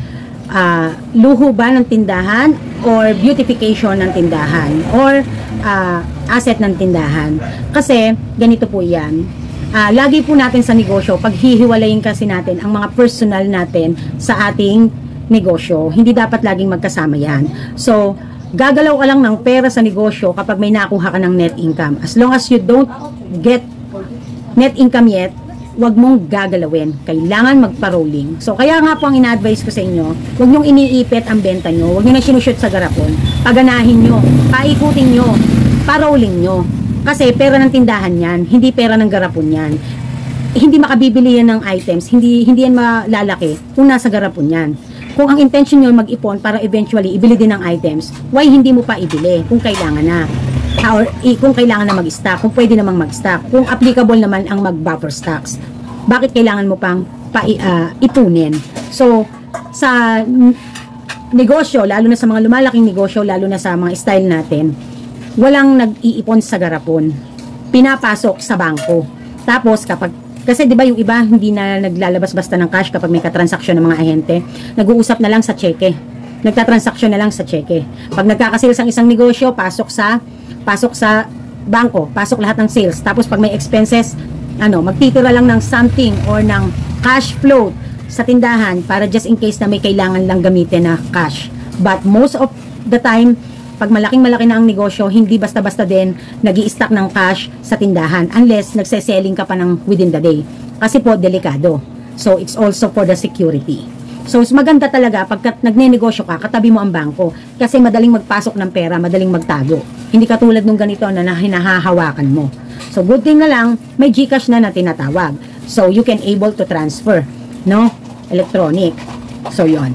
luho ba ng tindahan or beautification ng tindahan or asset ng tindahan. Kasi ganito po yan. Lagi po natin sa negosyo, paghihiwalayin kasi natin ang mga personal natin sa ating negosyo. Hindi dapat laging magkasama yan. So, gagalaw ka lang ng pera sa negosyo kapag may nakuha ka ng net income. As long as you don't get net income yet, wag mong gagalawin. Kailangan magpa-rolling. So, kaya nga po ang ina-advise ko sa inyo, wag nyong iniipit ang benta nyo. Wag nyo na sinushoot sa garapon. Paganahin nyo. Paikutin nyo. Pa-rolling nyo. Kasi pera ng tindahan yan. Hindi pera ng garapon yan. Hindi makabibili yan ng items. Hindi yan malalaki kung nasa garapon yan. Kung ang intention nyo mag-ipon para eventually ibili din ng items, why hindi mo pa ibili kung kailangan na? Or kung kailangan na mag-stock, kung pwede namang mag-stock, kung applicable naman ang mag-buffer stocks. Bakit kailangan mo pang ipunin? So, sa negosyo, lalo na sa mga lumalaking negosyo, lalo na sa mga style natin, walang nag-iipon sa garapon. Pinapasok sa bangko. Tapos, kasi 'di ba yung iba hindi na naglalabas basta ng cash kapag may katransaksyon ng mga ahente. Nag-uusap na lang sa cheque. Nagtatransaksyon na lang sa cheque. Pag nagkaka-sales ang isang negosyo, pasok sa bangko, pasok lahat ng sales. Tapos pag may expenses, magtitira lang ng something or ng cash flow sa tindahan para just in case na may kailangan lang gamitin na cash. But most of the time, pag malaki na ang negosyo, hindi basta-basta din nag-i-stock ng cash sa tindahan unless nagse-selling ka pa ng within the day. Kasi po, delikado. So, it's also for the security. So, maganda talaga pagkat nagne-negosyo ka, katabi mo ang bangko. Kasi madaling magpasok ng pera, madaling magtago. Hindi katulad nung ganito na hinahawakan mo. So, good thing na lang, may GCash na tinatawag. So, you can able to transfer, no? Electronic. So, yon.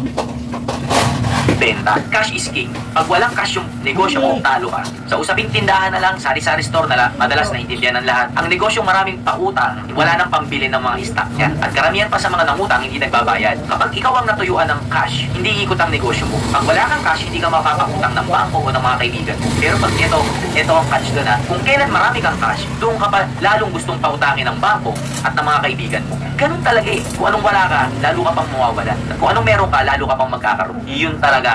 Benta, cash is king. Pag walang cash yung negosyo mo, talo ka. Sa usaping tindahan na lang, sari-sari store na lang, madalas naiintindihan ng lahat. Ang negosyong maraming pautang, wala nang pambili ng mga stock niya. At karamihan pa sa mga nangutang, hindi nagbabayad. Kapag ikaw ang natuyuan ng cash, hindi ikot ang negosyo mo. Pag wala kang cash, hindi ka makakautang ng bangko o ng mga kaibigan mo. Pero pag ito ang catch doon kung kailan marami kang cash, doon ka pa lalong gustong pautangin ng bangko at ng mga kaibigan mo. Ganun talaga eh. Kung anong wala ka, lalo ka pang mawawala. Kung anong meron ka, lalo ka pang magkakaroon. Yun talaga.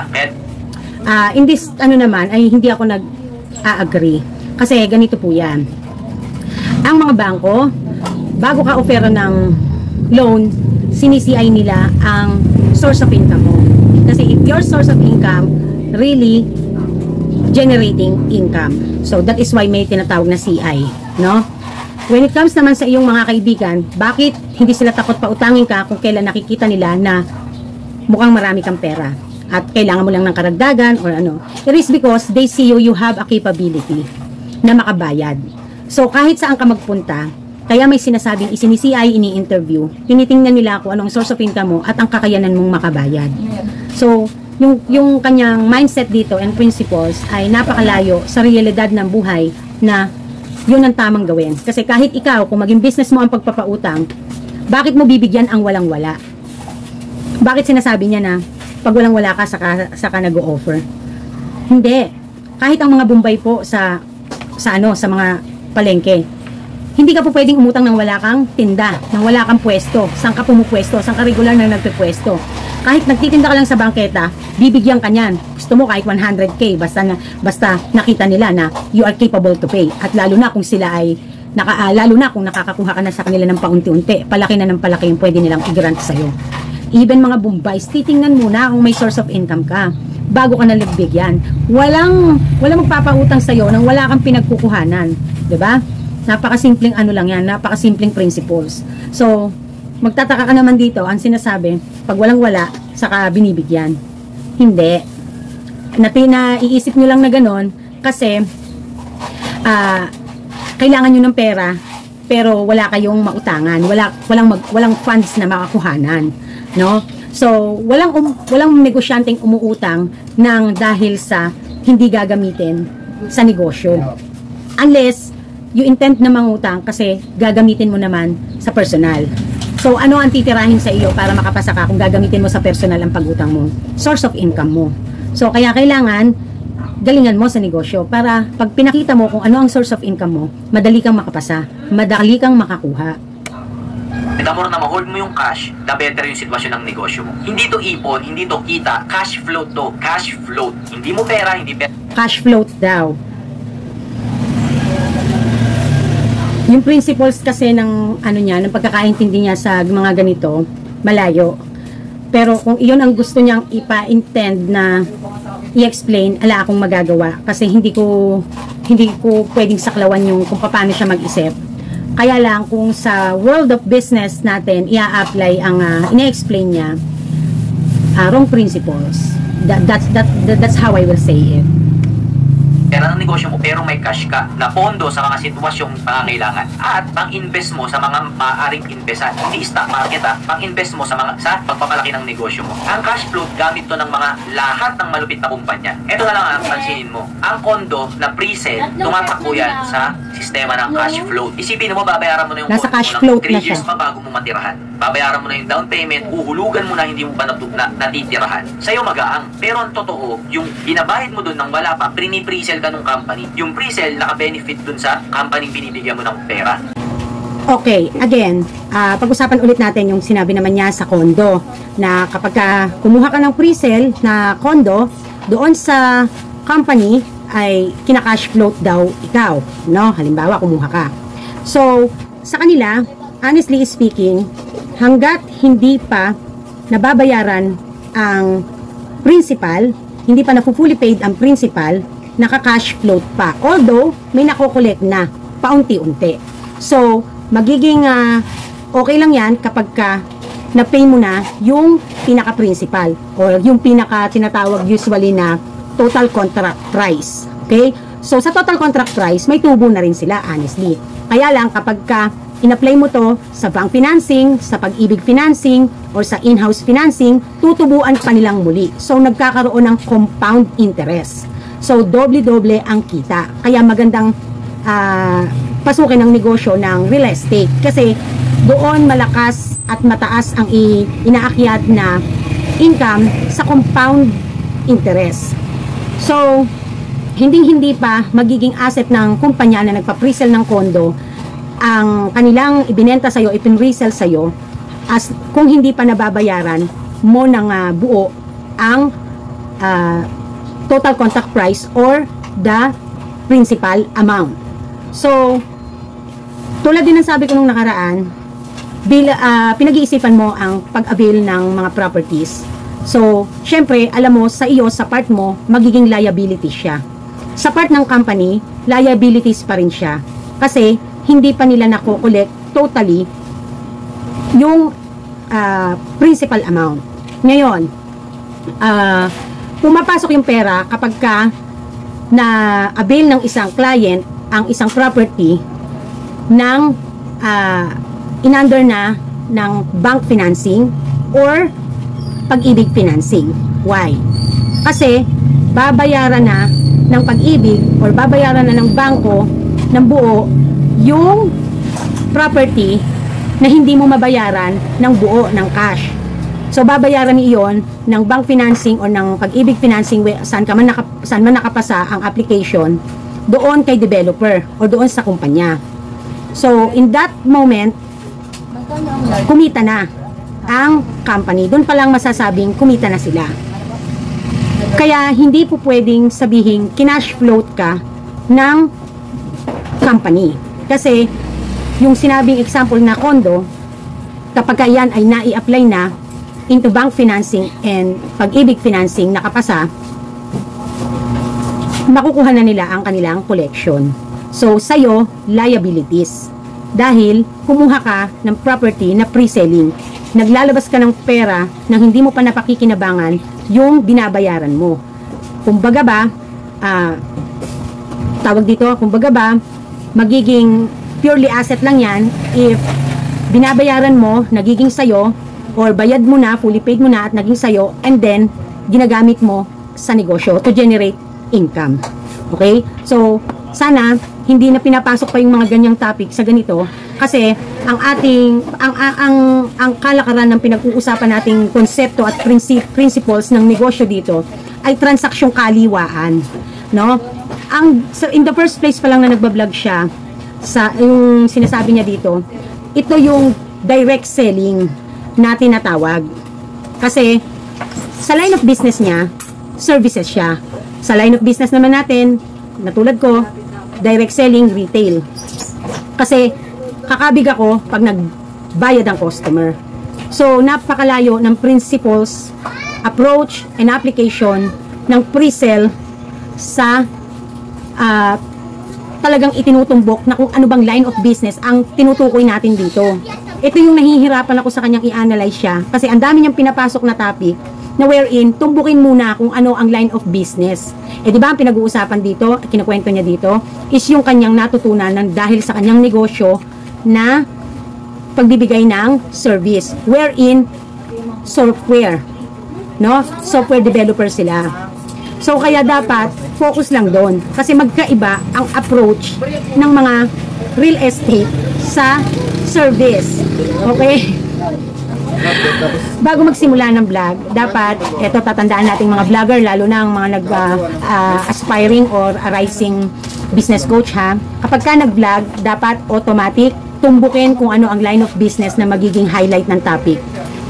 In this, naman, ay hindi ako nag-agree. Kasi ganito po yan. Ang mga bangko, bago ka ofera ng loan, sinisiay nila ang source of income mo. Kasi if your source of income really generating income. So, that is why may tinatawag na CI. No? When it comes naman sa iyong mga kaibigan, bakit hindi sila takot pautangin ka kung kailan nakikita nila na mukhang marami kang pera at kailangan mo lang ng karagdagan or ano? It is because they see you have a capability na makabayad. So, kahit saan ka magpunta, kaya may sinasabing isinisiay, ini-interview, tinitingnan nila kung anong source of income mo at ang kakayanan mong makabayad. So, yung kanyang mindset dito and principles ay napakalayo sa realidad ng buhay na yun ang tamang gawin. Kasi kahit ikaw, kung maging business mo ang pagpapautang, bakit mo bibigyan ang walang-wala? Bakit sinasabi niya na pag walang-wala ka, saka nag-o-offer? Hindi. Kahit ang mga Bombay po sa mga palengke, hindi ka po pwedeng umutang nang wala kang tinda, nang wala kang pwesto, saan ka pumupwesto, saan ka regular nang nagpipwesto. Kahit nagtitinda ka lang sa bangketa, bibigyan ka niyan. Gusto mo kahit 100k, basta nakita nila na you are capable to pay. At lalo na kung sila ay, lalo na kung nakakakuha ka na sa kanila ng paunti-unti, palaki na ng palaki yung pwede nilang i-grant sa'yo. Even mga Bombays, titingnan muna kung may source of income ka bago ka nalagbigyan. Walang magpapautang sa'yo nang wala kang pinagkukuhanan. 'Di ba? Napakasimpleng lang yan, napakasimpleng principles. So, magtataka ka naman dito, ang sinasabi, pag walang-wala, saka binibigyan. Hindi. Naiisip nyo lang na ganon kasi kailangan nyo ng pera pero wala kayong mautangan, walang funds na makakuhanan, no? So, walang negosyanteng umuutang ng dahil sa hindi gagamitin sa negosyo. Unless, you intend na mangutang kasi gagamitin mo naman sa personal. So, ano ang titirahin sa iyo para makapasa ka kung gagamitin mo sa personal ang pag-utang mo? Source of income mo. So, kaya kailangan galingan mo sa negosyo para pag pinakita mo kung ano ang source of income mo, madali kang makapasa, madali kang makakuha.
The more na ma-hold mo yung cash, the better yung sitwasyon ng negosyo mo. Hindi to ipon, hindi to kita, cash flow to, cash flow. Hindi mo pera, hindi pera.
Cash float daw. Yung principles kasi ng ano niya, ng pagkakaintindi niya sa mga ganito, malayo. Pero kung iyon ang gusto niyang ipa-intend na i-explain, ala akong magagawa kasi hindi ko pwedeng saklawan yung kung paano siya mag-isip. Kaya lang kung sa world of business natin ia-apply ang ina-explain niya wrong principles. That's how I will say it.
Pera ng negosyo mo pero may cash ka na pondo sa mga sitwasyong pangangailangan at pang-invest mo sa mga maaaring investan. Hindi stock market pang-invest mo sa pagpapalaki ng negosyo mo. Ang cash flow gamit to ng mga lahat ng malupit na kumpanya. Ito na lang ang pansinin mo. Ang kondo na pre-sale, tumatakbo yan sa sistema ng cash flow. Isipin mo, babayaran mo na yung
nasa
kondo
cash
mo
float
ng 3 years pa bago mo matirahan. Babayaran mo na yung down payment, uhulugan mo na hindi mo pa natitirahan. Sa'yo magaang. Pero ang totoo, yung binabahid mo dun ng wala pa, pre-sale ka ng company. Yung pre-sale, naka-benefit dun sa company binibigyan mo ng pera.
Okay, again, pag-usapan ulit natin yung sinabi naman niya sa condo na kapag kumuha ka ng pre-sale na condo, doon sa company ay kina-cash float daw ikaw, no? Halimbawa, kumuha ka. So, sa kanila, honestly speaking, hanggat hindi pa nababayaran ang principal, hindi pa na-fully paid ang principal, naka-cash float pa. Although, may nako-collect na paunti-unti. So, magiging okay lang yan kapag na-pay mo na yung pinaka-principal or yung pinaka-tinatawag usually na total contract price. Okay? So, sa total contract price, may tubo na rin sila, honestly. Kaya lang, kapag in-apply mo to sa bank financing, sa pag-ibig financing, or sa in-house financing, tutubuan pa nilang muli. So, nagkakaroon ng compound interest. So, doble-doble ang kita. Kaya magandang pasukin ng negosyo ng real estate. Kasi, doon malakas at mataas ang inaakyat na income sa compound interest. So, hindi pa magiging asset ng kumpanya na nagpa-presell ng kondo ang kanilang ibinenta sa'yo, ipin-resell sa'yo as kung hindi pa nababayaran mo ng buo ang total contract price or the principal amount. So, tulad din ng sabi ko nung nakaraan, pinag-iisipan mo ang pag-avail ng mga properties. So, syempre, alam mo, sa iyo, sa part mo, magiging liability siya. Sa part ng company, liabilities pa rin siya. Kasi, hindi pa nila nako-collect totally yung principal amount. Ngayon, pumapasok yung pera kapag na-avail ng isang client ang isang property ng in-under na ng bank financing or pag-ibig financing. Why? Kasi babayaran na ng pag-ibig or babayaran na ng bangko ng buo yung property na hindi mo mabayaran ng buo ng cash. So babayaran iyon ng bank financing or ng pag-ibig financing saan man nakapasa ang application doon kay developer or doon sa kumpanya. So in that moment, kumita na ang company. Doon pa lang masasabing kumita na sila. Kaya hindi po pwedeng sabihin kinash float ka ng company. Kasi yung sinabing example na condo, kapag yan ay nai-apply na into bank financing and pag-ibig financing nakapasa, makukuha na nila ang kanilang collection. So, sa'yo, liabilities. Dahil, kumuha ka ng property na pre-selling. Naglalabas ka ng pera nang hindi mo pa napakikinabangan yung binabayaran mo. Kumbaga ba, magiging purely asset lang yan if binabayaran mo, nagiging sayo, or bayad mo na, fully paid mo na at naging sayo, and then ginagamit mo sa negosyo to generate income. Okay? So, sana hindi na pinapasok pa yung mga ganyang topic sa ganito kasi ang ating ang kalakaran ng pinag-uusapan nating konsepto at principles ng negosyo dito ay transaksyong kaliwaan, no? So in the first place pa lang na nagba-vlog siya sa yung sinasabi niya dito, ito yung direct selling na tinatawag. Kasi sa line of business niya, services siya. Sa line of business naman natin, natulad ko, direct selling, retail. Kasi kakabig ako pag nagbayad ang customer. So napakalayo ng principles, approach, and application ng pre-sell sa talagang itinutumbok na kung ano bang line of business ang tinutukoy natin dito. Ito yung nahihirapan ako sa kanyang i-analyze siya kasi ang dami niyang pinapasok na topic na wherein tumbukin muna kung ano ang line of business. Eh di ba ang pinag-uusapan dito, kinukwento niya dito, is yung kanyang natutunan ng dahil sa kanyang negosyo na pagbibigay ng service wherein software, no? Software developer sila. So kaya dapat focus lang doon kasi magkaiba ang approach ng mga real estate sa service. Okay? Bago magsimula ng vlog, dapat, eto tatandaan nating mga vlogger, lalo na ang mga aspiring or arising business coach ha. Kapag ka nag-vlog, dapat automatic tumbukin kung ano ang line of business na magiging highlight ng topic.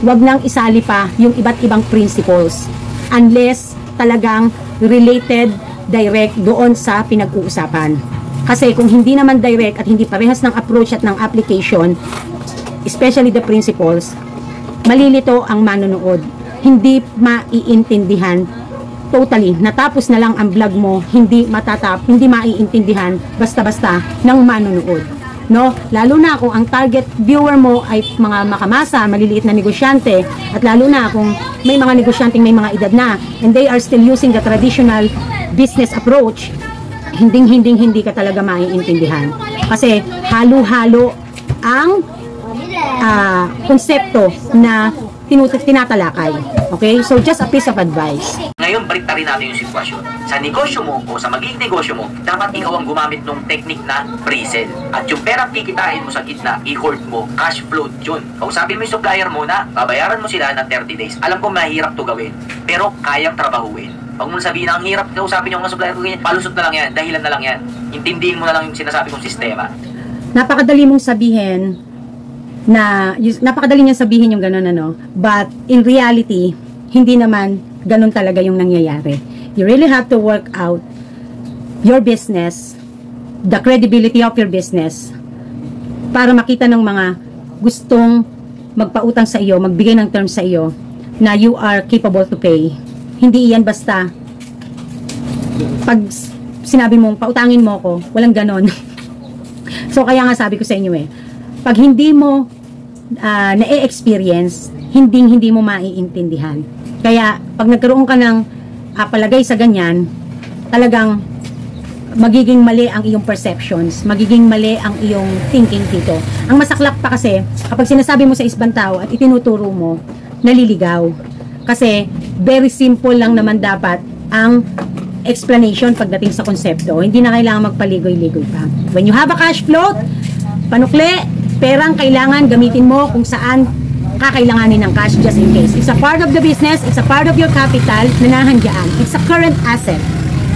Huwag nang isali pa yung iba't ibang principles unless talagang related direct doon sa pinag-uusapan. Kasi kung hindi naman direct at hindi parehas ng approach at ng application, especially the principles, malilito ang manonood. Hindi maiintindihan totally. Natapos na lang ang vlog mo, hindi maiintindihan basta-basta ng manonood. No? Lalo na kung ang target viewer mo ay mga makamasa, maliliit na negosyante, at lalo na kung may mga negosyanteng may mga edad na and they are still using the traditional business approach, hindi ka talaga maiintindihan. Kasi halo-halo ang konsepto na tinatalakay. Okay? So, just a piece of advice.
Ngayon, baliktarin natin yung sitwasyon. Sa negosyo mo o sa magiging negosyo mo, dapat ikaw ang gumamit ng technique na pre-sell. At yung pera kikitain mo sa gitna, i-hold mo, cash flow yun. Kausapin mo yung supplier mo na, babayaran mo sila ng 30 days. Alam ko mahirap to gawin, pero kayang trabahuin. Huwag mo sabihin na ang hirap, kausapin yung mga supplier ko ganyan, palusot na lang yan, dahilan na lang yan. Intindihin mo na lang yung sinasabi kong sistema.
Napakadali mong sabihin napakadali niyang sabihin yung gano'n ano, but in reality hindi naman gano'n talaga yung nangyayari. You really have to work out your business, the credibility of your business para makita ng mga gustong magpautang sa iyo, magbigay ng terms sa iyo na you are capable to pay. Hindi iyan basta pag sinabi mong pautangin mo ko, walang gano'n. So kaya nga sabi ko sa inyo pag hindi mo na-experience, hindi mo maiintindihan. Kaya, pag nagkaroon ka ng palagay sa ganyan, talagang magiging mali ang iyong perceptions, magiging mali ang iyong thinking dito. Ang masaklap pa kasi, kapag sinasabi mo sa isang tao at itinuturo mo, naliligaw. Kasi, very simple lang naman dapat ang explanation pagdating sa konsepto. Hindi na kailangan magpaligoy-ligoy pa. When you have a cash flow, panukli, perang kailangan gamitin mo kung saan kakailanganin ng cash just in case. It's a part of the business, it's a part of your capital na nahandyan. It's a current asset.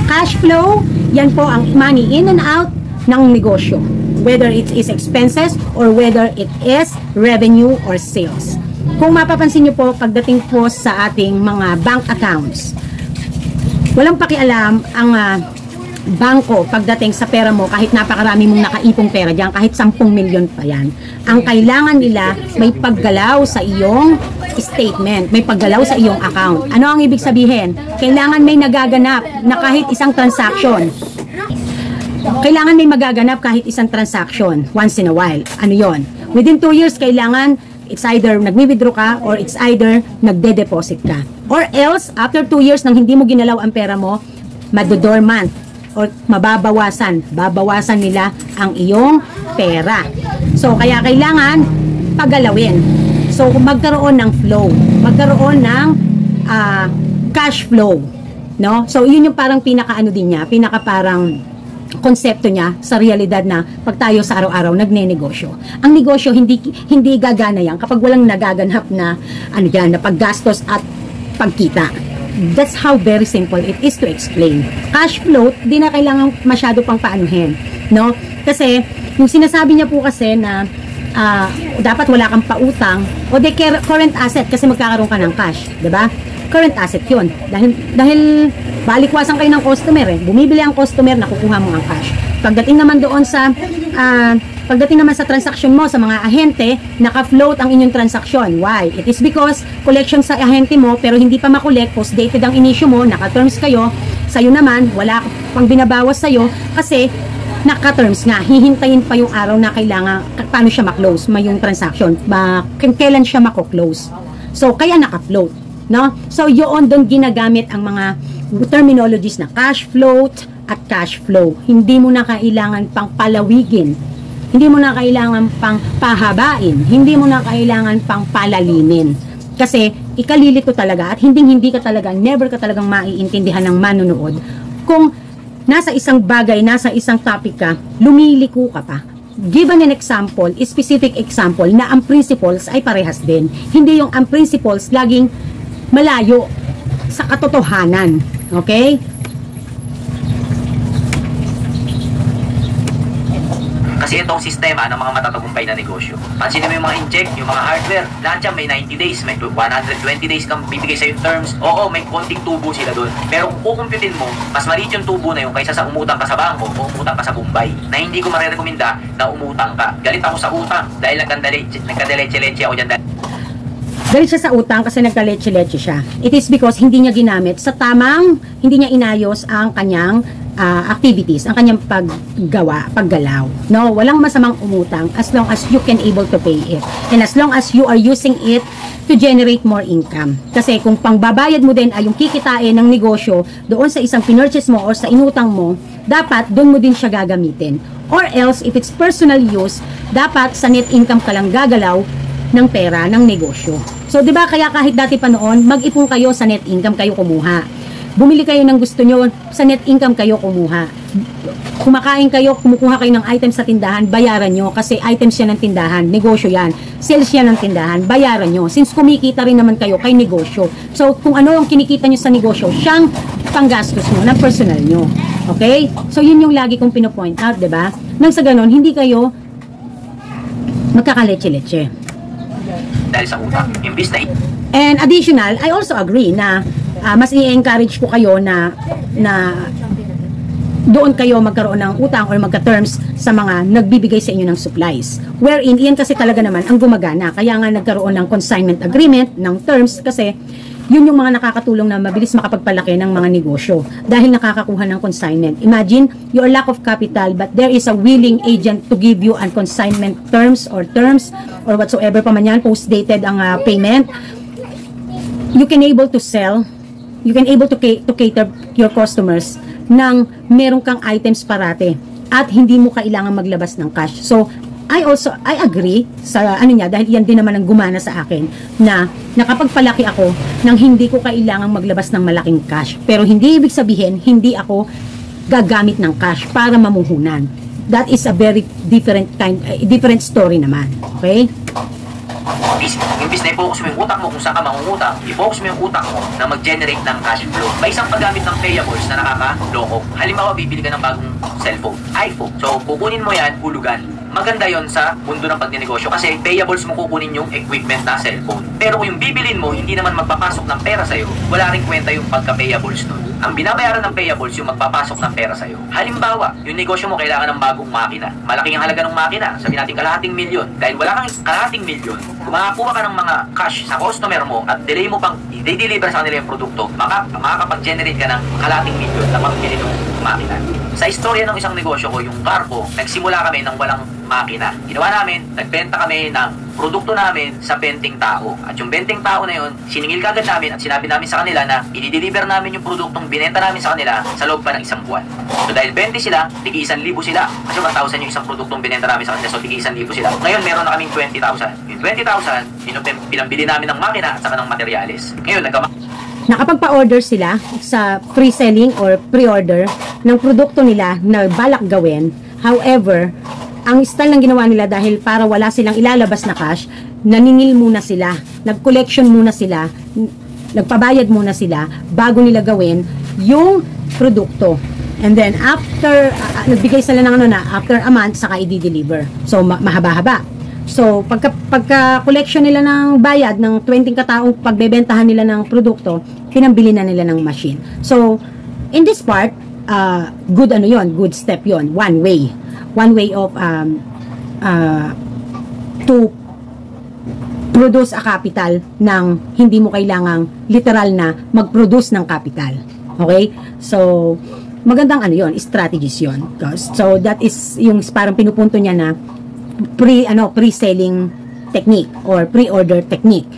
Cash flow, yan po ang money in and out ng negosyo. Whether it is expenses or whether it is revenue or sales. Kung mapapansin nyo po, pagdating po sa ating mga bank accounts, walang pakialam ang bangko pagdating sa pera mo kahit napakarami mong nakaipong pera diyan, kahit 10 milyon pa yan. Ang kailangan nila may paggalaw sa iyong statement, may paggalaw sa iyong account. Ano ang ibig sabihin? Kailangan may nagaganap na kahit isang transaction. Kailangan may magaganap kahit isang transaction once in a while. Ano yon? Within 2 years, kailangan it's either nagmi-withdraw ka or it's either nagde-deposit ka. Or else, after 2 years nang hindi mo ginalaw ang pera mo, madodormant or babawasan nila ang iyong pera. So, kaya kailangan pagalawin. So, So, magkaroon ng flow, magkaroon ng cash flow, no? So, yun yung parang pinaka-ano din niya, pinaka-parang konsepto niya sa realidad na pag tayo sa araw-araw nagne-negosyo. Ang negosyo, hindi gagana yan kapag walang nagaganap na, ano yan, na paggastos at pagkita. That's how very simple it is to explain. Cash flow, di na kailangan masyado pang paanuhin, no? Kasi, yung sinasabi niya po kasi na dapat wala kang pautang o de current asset kasi magkakaroon ka ng cash, diba? Current asset yun. Dahil balikwasan kayo ng customer bumibili ang customer, nakukuha mo ang cash. Pagdating naman sa transaction mo sa mga ahente, naka-float ang inyong transaction. Why? It is because collection sa ahente mo pero hindi pa makolect, post-dated ang inisyu mo, naka-terms kayo. Sa'yo naman, wala pang binabawas sa'yo kasi naka-terms nga. Hihintayin pa yung araw na kailangan, paano siya ma-close, yung transaction, kailan siya mako-close. So, kaya naka-float, no? So, yun doon ginagamit ang mga terminologies na cash float at cash flow. Hindi mo na kailangan pang palawigin. Hindi mo na kailangan pang pahabain. Hindi mo na kailangan pang palalimin. Kasi, ikalilito talaga at hindi ka talaga, never ka talagang maiintindihan ng manonood kung nasa isang bagay, nasa isang topic ka, lumiliko ka pa. Given an example, specific example, na ang principles ay parehas din. Hindi yung ang principles laging malayo sa katotohanan. Okay?
Kasi itong sistema ng mga matatagumpay na negosyo. Pansin mo yung mga inject, yung mga hardware. Lahat yan may 90 days, may 120 days kang bibigay sa yung terms. Oo, may konting tubo sila doon. Pero kung kukumputin mo, mas maliit yung tubo na yung kaysa sa umutang ka sa bangko o umutang ka sa Bombay. Na hindi ko marirekomenda na umutang ka. Galit ako sa utang dahil nagkadeleche-leche ako dyan.
Dahil siya sa utang kasi nagka-leche-leche siya. It is because hindi niya ginamit sa tamang, hindi niya inayos ang kanyang activities, ang kanyang paggalaw. No, walang masamang umutang as long as you can able to pay it. And as long as you are using it to generate more income. Kasi kung pangbabayad mo din ay yung kikitain ng negosyo doon sa isang pinurchase mo or sa inutang mo, dapat doon mo din siya gagamitin. Or else, if it's personal use, dapat sa net income ka lang gagalaw ng pera ng negosyo. So, di ba, kaya kahit dati pa noon, mag-ipon kayo sa net income kayo kumuha. Bumili kayo ng gusto nyo, sa net income kayo kumuha. Kumakain kayo, kumukuha kayo ng items sa tindahan, bayaran nyo kasi items yan ng tindahan, negosyo yan. Sales yan ng tindahan, bayaran nyo. Since kumikita rin naman kayo kay negosyo. So, kung ano ang kinikita nyo sa negosyo, siyang panggastos nyo, ng personal nyo. Okay? So, yun yung lagi kong pinopoint out, diba? Nang sa ganon, hindi kayo magkakaleche-leche.
Dahil sa utang, imbis na
And additional, I also agree na mas i-encourage ko kayo na doon kayo magkaroon ng utang or magka-terms sa mga nagbibigay sa inyo ng supplies. Wherein, iyan kasi talaga naman ang gumagana. Kaya nga nagkaroon ng consignment agreement, ng terms, kasi yun yung mga nakakatulong na mabilis makapagpalaki ng mga negosyo dahil nakakakuha ng consignment. Imagine, your lack of capital but there is a willing agent to give you an consignment terms or whatsoever pa man yan, post-dated ang payment. You can able to sell, you can able to cater your customers nang meron kang items parate at hindi mo kailangan maglabas ng cash. So, I agree sa ano niya dahil yan din naman ang gumana sa akin na nakapagpalaki ako nang hindi ko kailangang maglabas ng malaking cash. Pero hindi ibig sabihin hindi ako gagamit ng cash para mamuhunan. That is a very different story naman. Okay?
Imbis na i-focus mo yung utak mo kung saan ka mangungutang, i-focus mo yung utak mo na mag-generate ng cash flow. May isang paggamit ng payables na nakakaloko. Halimbawa, bibili ka ng bagong cellphone, iPhone. So, kukunin mo yan, hulugan. Maganda yon sa mundo ng pagnenegosyo kasi payables mo kukunin yung equipment na cellphone. Pero kung yung bibilin mo, hindi naman magpapasok ng pera sa'yo, wala rin kwenta yung pagka-payables nun. Ang binabayaran ng payables yung magpapasok ng pera sa'yo. Halimbawa, yung negosyo mo kailangan ng bagong makina. Malaki ang halaga ng makina, sabihin natin kalahating milyon. Dahil wala kang kalahating milyon, kung makakuha ka ng mga cash sa customer mo at delay mo pang i-deliver sa kanila yung produkto, makakapag-generate ka ng kalahating milyon na pambili ng makina. Sa istorya ng isang negosyo ko, yung car ko, nagsimula kami ng walang makina. Ginawa namin, nagbenta kami ng produkto namin sa 20 tao. At yung 20 tao na yun, siningil kagad namin at sinabi namin sa kanila na i-deliver namin yung produktong binenta namin sa kanila sa loob pa ng isang buwan. So dahil 20 sila, tigi 1,000 sila. Kasi 1,000 yung isang produktong binenta namin sa kanila, so tigi 1,000 sila. Ngayon meron na kaming 20,000. Yung 20,000, pinambili namin ng makina at saka ng materyales. Ngayon,
nakapagpa-order sila sa pre-selling or pre-order ng produkto nila na balak gawin. However, ang style ng ginawa nila dahil para wala silang ilalabas na cash, naningil muna sila, nag-collection muna sila, nagpabayad muna sila bago nila gawin yung produkto. And then after, nagbigay sila ng after a month, saka i-deliver. So, mahaba-haba. So, pagka collection nila ng bayad ng 20 kataong pagbebentahan nila ng produkto, pinambili na nila ng machine. So, in this part, good good step yon, one way of to produce a capital ng hindi mo kailangang literal na mag-produce ng capital. Okay? So, magandang strategies yon. So, that is yung parang pinupunto niya na pre-selling technique or pre-order technique.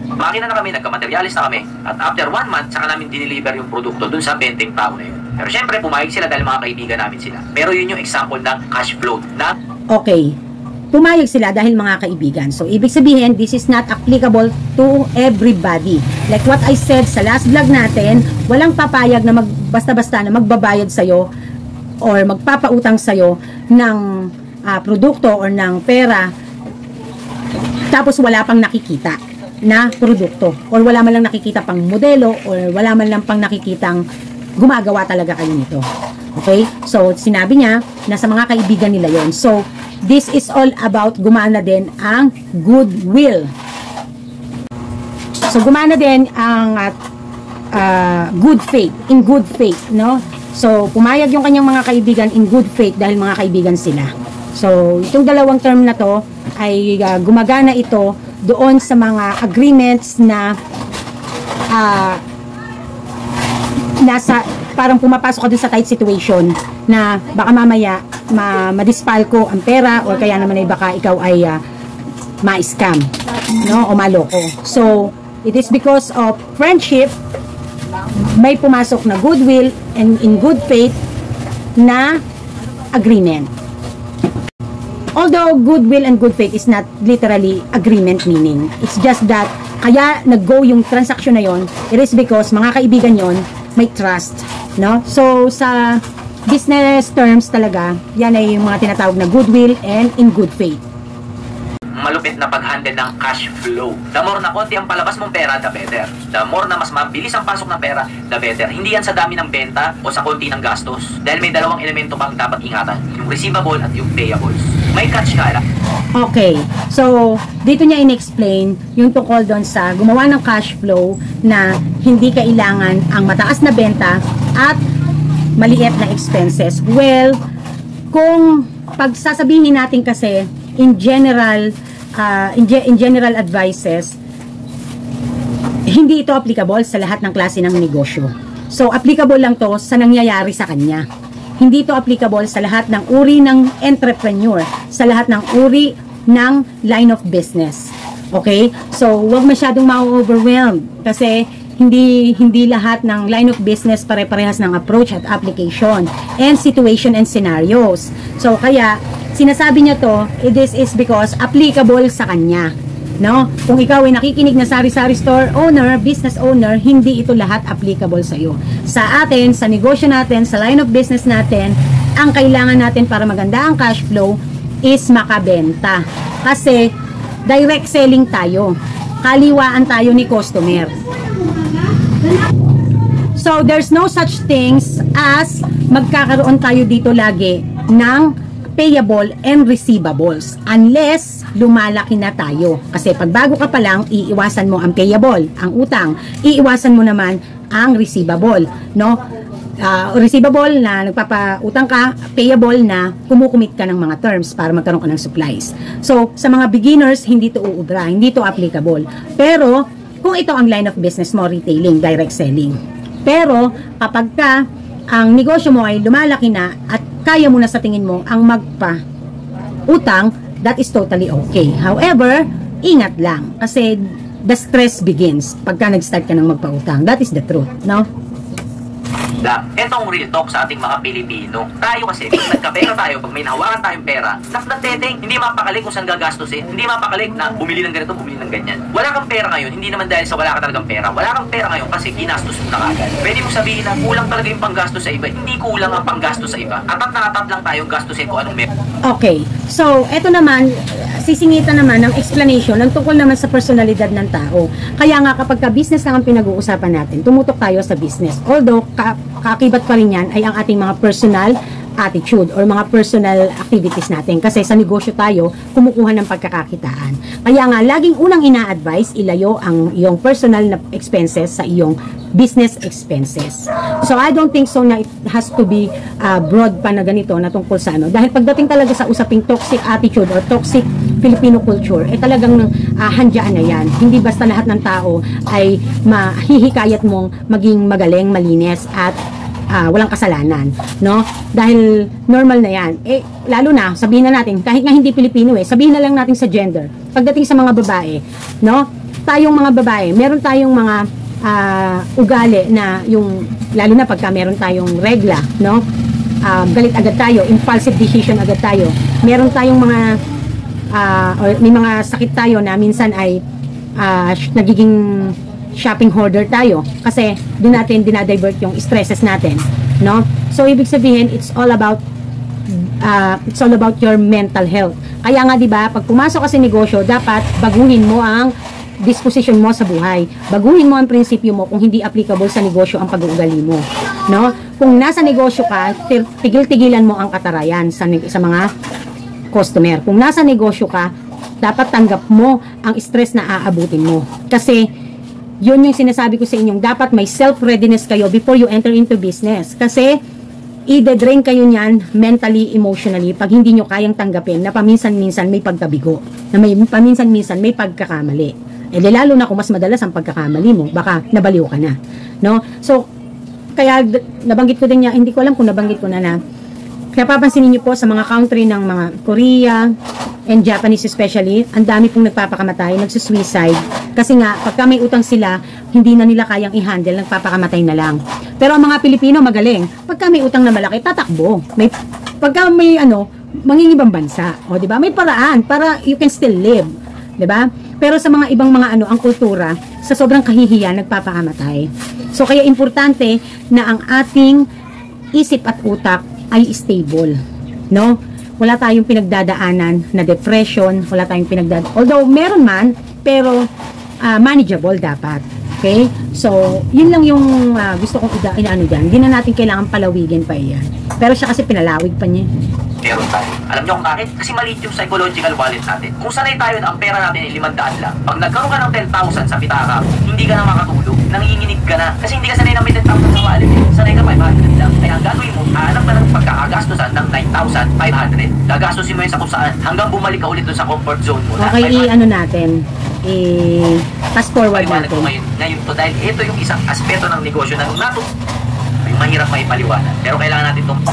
Makina na kami, nagka-materialis na kami, at after 1 month, saka namin dineliver yung produkto dun sa 20 tao na yun. Pero syempre, pumayag sila dahil mga kaibigan namin sila. Pero yun yung example ng cash flow na...
Okay. Pumayag sila dahil mga kaibigan. So, ibig sabihin, this is not applicable to everybody. Like what I said sa last vlog natin, walang papayag na basta-basta na magbabayad sa'yo or magpapautang sa'yo ng produkto or ng pera tapos wala pang nakikita na produkto or wala man lang nakikita pang modelo or wala man lang pang nakikitang gumagawa talaga kayo nito. Okay? So, sinabi niya na sa mga kaibigan nila yon. So, this is all about gumana din ang goodwill. So, gumana din ang good faith, in good faith, no? So, pumayag yung kanyang mga kaibigan in good faith dahil mga kaibigan sila. So, itong dalawang term na to ay gumagana ito doon sa mga agreements na nasa parang pumapasok ka dun sa tight situation na baka mamaya madispal ko ang pera or kaya naman ay baka ikaw ay ma-scam, no? O maloko. So, it is because of friendship may pumasok na goodwill and in good faith na agreement. Although goodwill and good faith is not literally agreement meaning. It's just that kaya nag-go yung transaction na yon, it is because mga kaibigan yon may trust, no? So sa business terms talaga, yan ay yung mga tinatawag na goodwill and in good faith.
Malupit na pag-handle ng cash flow. The more na konti ang palabas mong pera, the better. The more na mas mabilis ang pasok ng pera, the better. Hindi yan sa dami ng benta o sa konti ng gastos. Dahil may dalawang elemento pang dapat ingatan. Yung receivable at yung payables. May catch ka lang.
Okay. So, dito niya in-explain yung tungkol doon sa gumawa ng cash flow na hindi kailangan ang mataas na benta at maliit na expenses. Well, kung pagsasabihin natin kasi in general advices, hindi ito applicable sa lahat ng klase ng negosyo. So, applicable lang to sa nangyayari sa kanya. Hindi ito applicable sa lahat ng uri ng entrepreneur, sa lahat ng uri ng line of business. Okay? So, huwag masyadong ma-overwhelmed kasi hindi lahat ng line of business pare-parehas ng approach at application and situation and scenarios. So, kaya sinasabi niya to, this is because applicable sa kanya. No? Kung ikaw ay nakikinig na sari-sari store owner, business owner, hindi ito lahat applicable sa iyo. Sa atin, sa negosyo natin, sa line of business natin, ang kailangan natin para maganda ang cash flow is makabenta. Kasi direct selling tayo. Kaliwaan tayo ni customer. So, there's no such things as magkakaroon tayo dito lagi ng payable and receivables unless lumalaki na tayo. Kasi pag bago ka pa lang, iiwasan mo ang payable, ang utang. Iiwasan mo naman ang receivable, no? Receivable na nagpapautang ka, payable na kumukumit ka ng mga terms para magkaroon ka ng supplies. So, sa mga beginners, hindi to uubra, hindi to applicable. Pero, kung ito ang line of business mo, retailing, direct selling. Pero, kapag ka ang negosyo mo ay lumalaki na at kaya mo na sa tingin mo ang magpa-utang, that is totally okay. However, ingat lang kasi the stress begins pagka nag-start ka ng magpautang. That is the truth, no?
Etong real talk sa ating mga Pilipino. Tayo kasi, pag nagkapera tayo, pag may nahawakan tayong pera, nakdatedeng, hindi mapakalik kung saan gagastusin, hindi mapakalik na bumili ng ganito, bumili ng ganyan. Wala kang pera ngayon, hindi naman dahil sa wala ka talagang pera. Wala kang pera ngayon kasi ginastos mo na agad. Pwede mo sabihin na kulang talaga yung panggastos sa iba. Hindi kulang ang panggastos sa iba. Atat na atat lang tayong gastusin kung anong meron.
Okay. So, eto naman, sisingitan naman ng explanation ng tungkol naman sa personalidad ng tao. Kaya nga kapag ka-business lang ang pinag-uusapan natin, tumutok tayo sa business. Although, kakibat pa rin yan ay ang ating mga personal attitude or mga personal activities natin. Kasi sa negosyo tayo, kumukuha ng pagkakakitaan. Kaya nga, laging unang ina-advise, ilayo ang iyong personal na expenses sa iyong business expenses. So, I don't think so na it has to be broad pa na ganito na tungkol sa ano. Dahil pagdating talaga sa usaping toxic attitude or toxic Filipino culture, talagang handyaan na yan. Hindi basta lahat ng tao ay mahihikayat mong maging magaling, malinis, at walang kasalanan, no? Dahil normal na yan. Lalo na, sabihin na natin, kahit nga hindi Pilipino sabihin na lang natin sa gender. Pagdating sa mga babae, no? Tayong mga babae, meron tayong mga ugali na yung, lalo na pagka meron tayong regla, no? Galit agad tayo, impulsive decision agad tayo. Meron tayong mga or may mga sakit tayo na minsan ay nagiging shopping hoarder tayo kasi doon natin dinadivert yung stresses natin, no? So ibig sabihin it's all about your mental health. Kaya nga 'di ba, pag pumasok ka sa negosyo, dapat baguhin mo ang disposition mo sa buhay. Baguhin mo ang prinsipyo mo kung hindi applicable sa negosyo ang pag-uugali mo, no? Kung nasa negosyo ka, tigil-tigilan mo ang katarayan sa mga customer. Kung nasa negosyo ka, dapat tanggap mo ang stress na aabutin mo. Kasi yun yung sinasabi ko sa inyong, dapat may self-readiness kayo before you enter into business. Kasi, i-drain kayo niyan mentally, emotionally, pag hindi nyo kayang tanggapin na paminsan-minsan may pagkabigo, na paminsan-minsan may pagkakamali. Lalo na kung mas madalas ang pagkakamali mo, baka nabaliw ka na. No? So, kaya nabanggit ko din niya, hindi ko alam kung nabanggit ko na kaya papansinin niyo po sa mga country ng mga Korea and Japanese especially, ang dami pong nagpapakamatay, nagsusuicide. Kasi nga, pagka may utang sila, hindi na nila kayang i-handle, nagpapakamatay na lang. Pero ang mga Pilipino magaling. Pagka may utang na malaki, tatakbo. Pagka may mangingibang bansa. O, diba? May paraan para you can still live. Diba? Pero sa mga ibang mga ang kultura, sa sobrang kahihiyan, nagpapakamatay. So, kaya importante na ang ating isip at utak ay stable, no? Wala tayong pinagdadaanan na depression, wala tayong although meron man, pero manageable dapat. Okay? So, yun lang yung gusto kong inaano dyan. Hindi na natin kailangan palawigin pa yan. Pero siya kasi pinalawig pa niya.
Meron tayo. Alam niyo kung bakit? Kasi maliit yung psychological wallet natin. Kung sanay tayo na ang pera natin ay 500 lang, pag nagkaroon ka ng 10,000 sa pitaka, hindi ka na makatulog, nanginginig ka na. Kasi hindi ka sanay na may 10,000 sa wallet. Sanay ka 500 lang. Kaya ang gagawin mo, hanap ka ng pagkakagastosan ng 9,500. Gagastosin mo yun sa kung saan hanggang bumalik ka ulit dun sa comfort zone mo.
Okay, natin. Fast forward natin.
Ngayon to, dahil ito yung isang aspeto ng negosyo na mahirap may paliwanag. Pero kailangan natin itong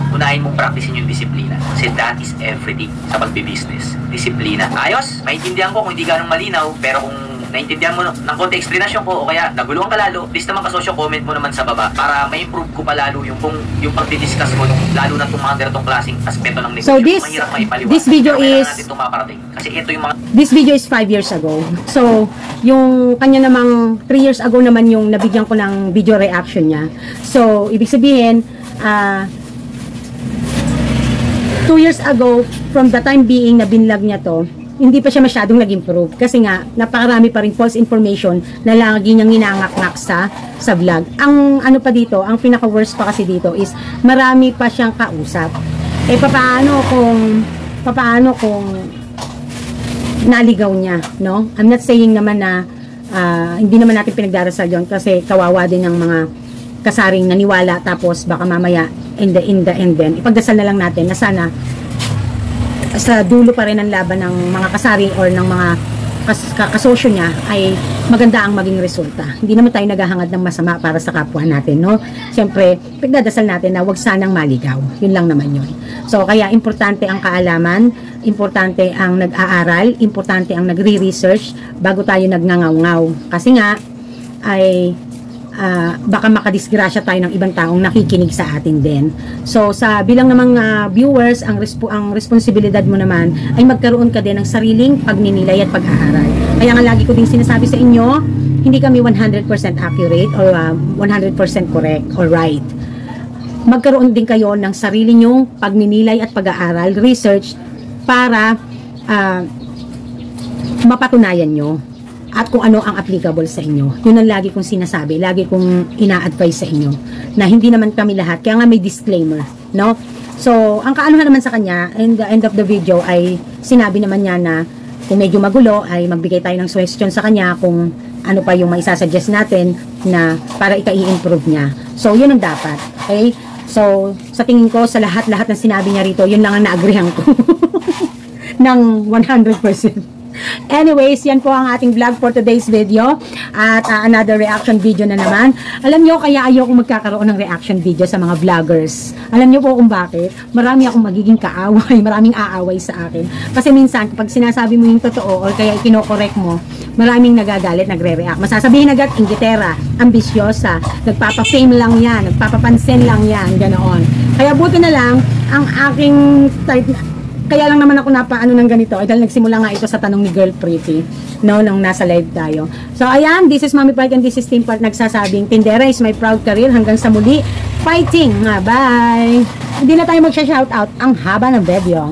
unahin mong practicein yung disiplina. Kasi that is everything sa pagbibusiness. Disiplina. Ayos? Maintindihan ko kung hindi ganong malinaw, pero kung naintindihan mo ng konti explanation ko o kaya naguluhan ka lalo, please naman kasosyo, comment mo naman sa baba para ma-improve ko pa lalo yung pagdidiscuss ko lalo na itong mga ganitong klaseng aspeto ng negosyo.
So
this
video is
kasi ito yung mga
this video is 5 years ago. So yung kanya namang 3 years ago naman yung nabigyan ko ng video reaction niya. So ibig sabihin 2 years ago, from the time being na binlog niya to, hindi pa siya masyadong nag-improve. Kasi nga, napakarami pa rin false information na lagi niyang ginangak-ngak sa vlog. Ang ano pa dito, ang pinaka-worst pa kasi dito is, marami pa siyang kausap. Papaano kung naligaw niya, no? I'm not saying naman na, hindi naman natin pinagdarasal yun kasi kawawa din ng mga kasaring naniwala tapos baka mamaya in the end then ipagdasal na lang natin na sana sa dulo pa rin ang laban ng mga kasari or ng mga kasosyo niya ay maganda ang maging resulta. Hindi naman tayo naghahangad ng masama para sa kapwa natin, no? Siyempre, pagdadasal natin na wag sanang maligaw. Yun lang naman yun. So, kaya importante ang kaalaman, importante ang nag-aaral, importante ang nagre-research bago tayo nagngangaw-ngaw. Kasi nga, ay baka makadisgrasya tayo ng ibang taong nakikinig sa atin din. So, sa bilang namang viewers, ang responsibilidad mo naman ay magkaroon ka din ng sariling pagninilay at pag-aaral. Kaya nga lagi ko din sinasabi sa inyo, hindi kami 100% accurate or 100% correct or right. Magkaroon din kayo ng sarili nyong pagninilay at pag-aaral, research, para mapatunayan nyo at kung ano ang applicable sa inyo. Yun ang lagi kong sinasabi, lagi kong ina-advise sa inyo, na hindi naman kami lahat, kaya nga may disclaimer, no? So, ang kaanuhan naman sa kanya, in the end of the video, ay sinabi naman niya na kung medyo magulo, ay magbigay tayo ng suggestion sa kanya kung ano pa yung maisasuggest natin na para i-improve niya. So, yun ang dapat, okay? So, sa tingin ko, sa lahat-lahat ng sinabi niya rito, yun lang ang na-agreehan ko ng 100%. Anyways, yan po ang ating vlog for today's video. At another reaction video na naman. Alam nyo, kaya ayoko magkakaroon ng reaction video sa mga vloggers. Alam nyo po kung bakit? Marami akong magiging kaaway. Maraming aaway sa akin. Kasi minsan, kapag sinasabi mo yung totoo or kaya ikinokorek mo, maraming nagagalit, nagre-react. Masasabihin agad, inggitera, ambisyosa, nagpapa-fame lang yan, nagpapapansin lang yan, ganoon. Kaya buti na lang, ang aking type na, kaya lang naman ako napaano ng ganito dahil nagsimula nga ito sa tanong ni Girl Pretty, no, nung nasa live tayo. So ayan, this is Mommy Park and this is Team Park nagsasabing tindera is my proud career. Hanggang sa muli, fighting nga, bye. Hindi na tayo magsha-shoutout, ang haba ng video.